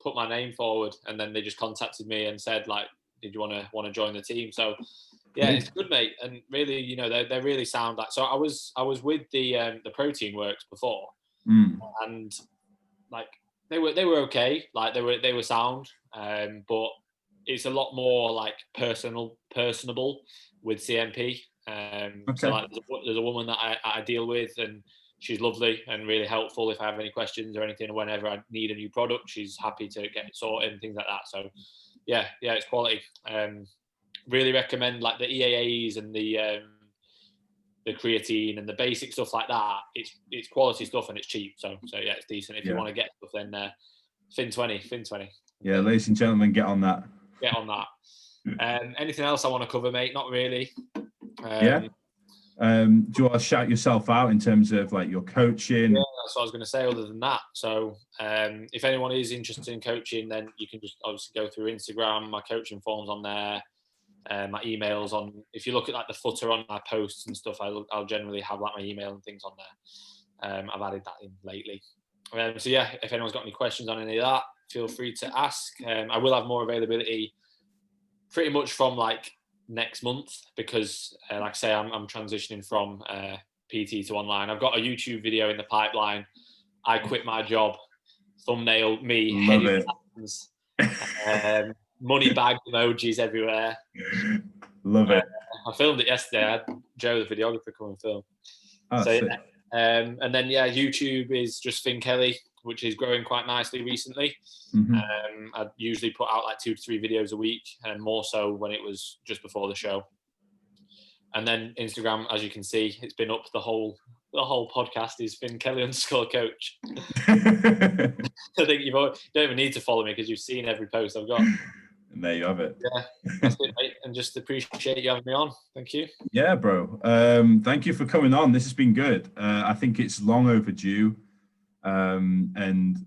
Speaker 2: put my name forward, and then they just contacted me and said like, did you want to join the team? So yeah, it's good, mate. And really, you know, they really sound like. So I was with the Protein Works before, and like they were okay, like they were sound, but it's a lot more like personable with CMP. So like there's a woman that I deal with, and she's lovely and really helpful if I have any questions or anything. Whenever I need a new product, she's happy to get it sorted and things like that. So yeah, it's quality. Really recommend like the EAAs and the creatine and the basic stuff like that. It's quality stuff and it's cheap. So yeah, it's decent. If you want to get stuff, then Fin 20. Yeah,
Speaker 1: ladies and gentlemen, get on that.
Speaker 2: Get on that. Anything else I want to cover, mate? Not really.
Speaker 1: Do you want to shout yourself out in terms of like your coaching?
Speaker 2: Yeah, that's what I was going to say. Other than that, so if anyone is interested in coaching, then you can just obviously go through Instagram. My coaching forms on there. My emails on. If you look at like the footer on my posts and stuff, I'll generally have like my email and things on there. I've added that in lately. So yeah, if anyone's got any questions on any of that, feel free to ask. I will have more availability pretty much from like next month, because like I say, I'm transitioning from PT to online. I've got a YouTube video in the pipeline. I quit my job, thumbnail me,
Speaker 1: love it.
Speaker 2: Hands, money bag emojis everywhere.
Speaker 1: Love it.
Speaker 2: I filmed it yesterday. I had Joe, the videographer, come and film. And then yeah, YouTube is just Finn Kelly, which is growing quite nicely recently. I usually put out like 2 to 3 videos a week, and more so when it was just before the show. And then Instagram, as you can see, it's been up the whole podcast is Finn Kelly _coach. I think you don't even need to follow me because you've seen every post I've got.
Speaker 1: And there you have it.
Speaker 2: Yeah, that's it, mate. And just appreciate you having me on. Thank you.
Speaker 1: Yeah, bro. Thank you for coming on. This has been good. I think it's long overdue. And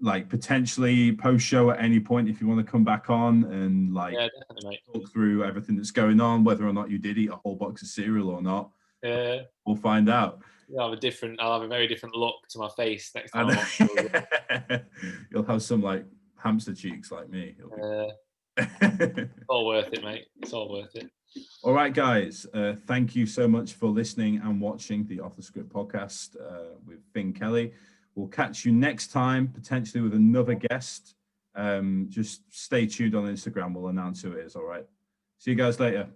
Speaker 1: like potentially post show at any point if you want to come back on and like
Speaker 2: definitely, mate.
Speaker 1: talk through everything that's going on, whether or not you did eat a whole box of cereal or not. We'll find out.
Speaker 2: Yeah, I'll have a very different look to my face next time.
Speaker 1: You'll have some like hamster cheeks like me.
Speaker 2: It's all worth it, mate. It's all worth it.
Speaker 1: All right, guys. Thank you so much for listening and watching the Off the Script podcast with Finn Kelly. We'll catch you next time, potentially with another guest. Just stay tuned on Instagram. We'll announce who it is. All right. See you guys later.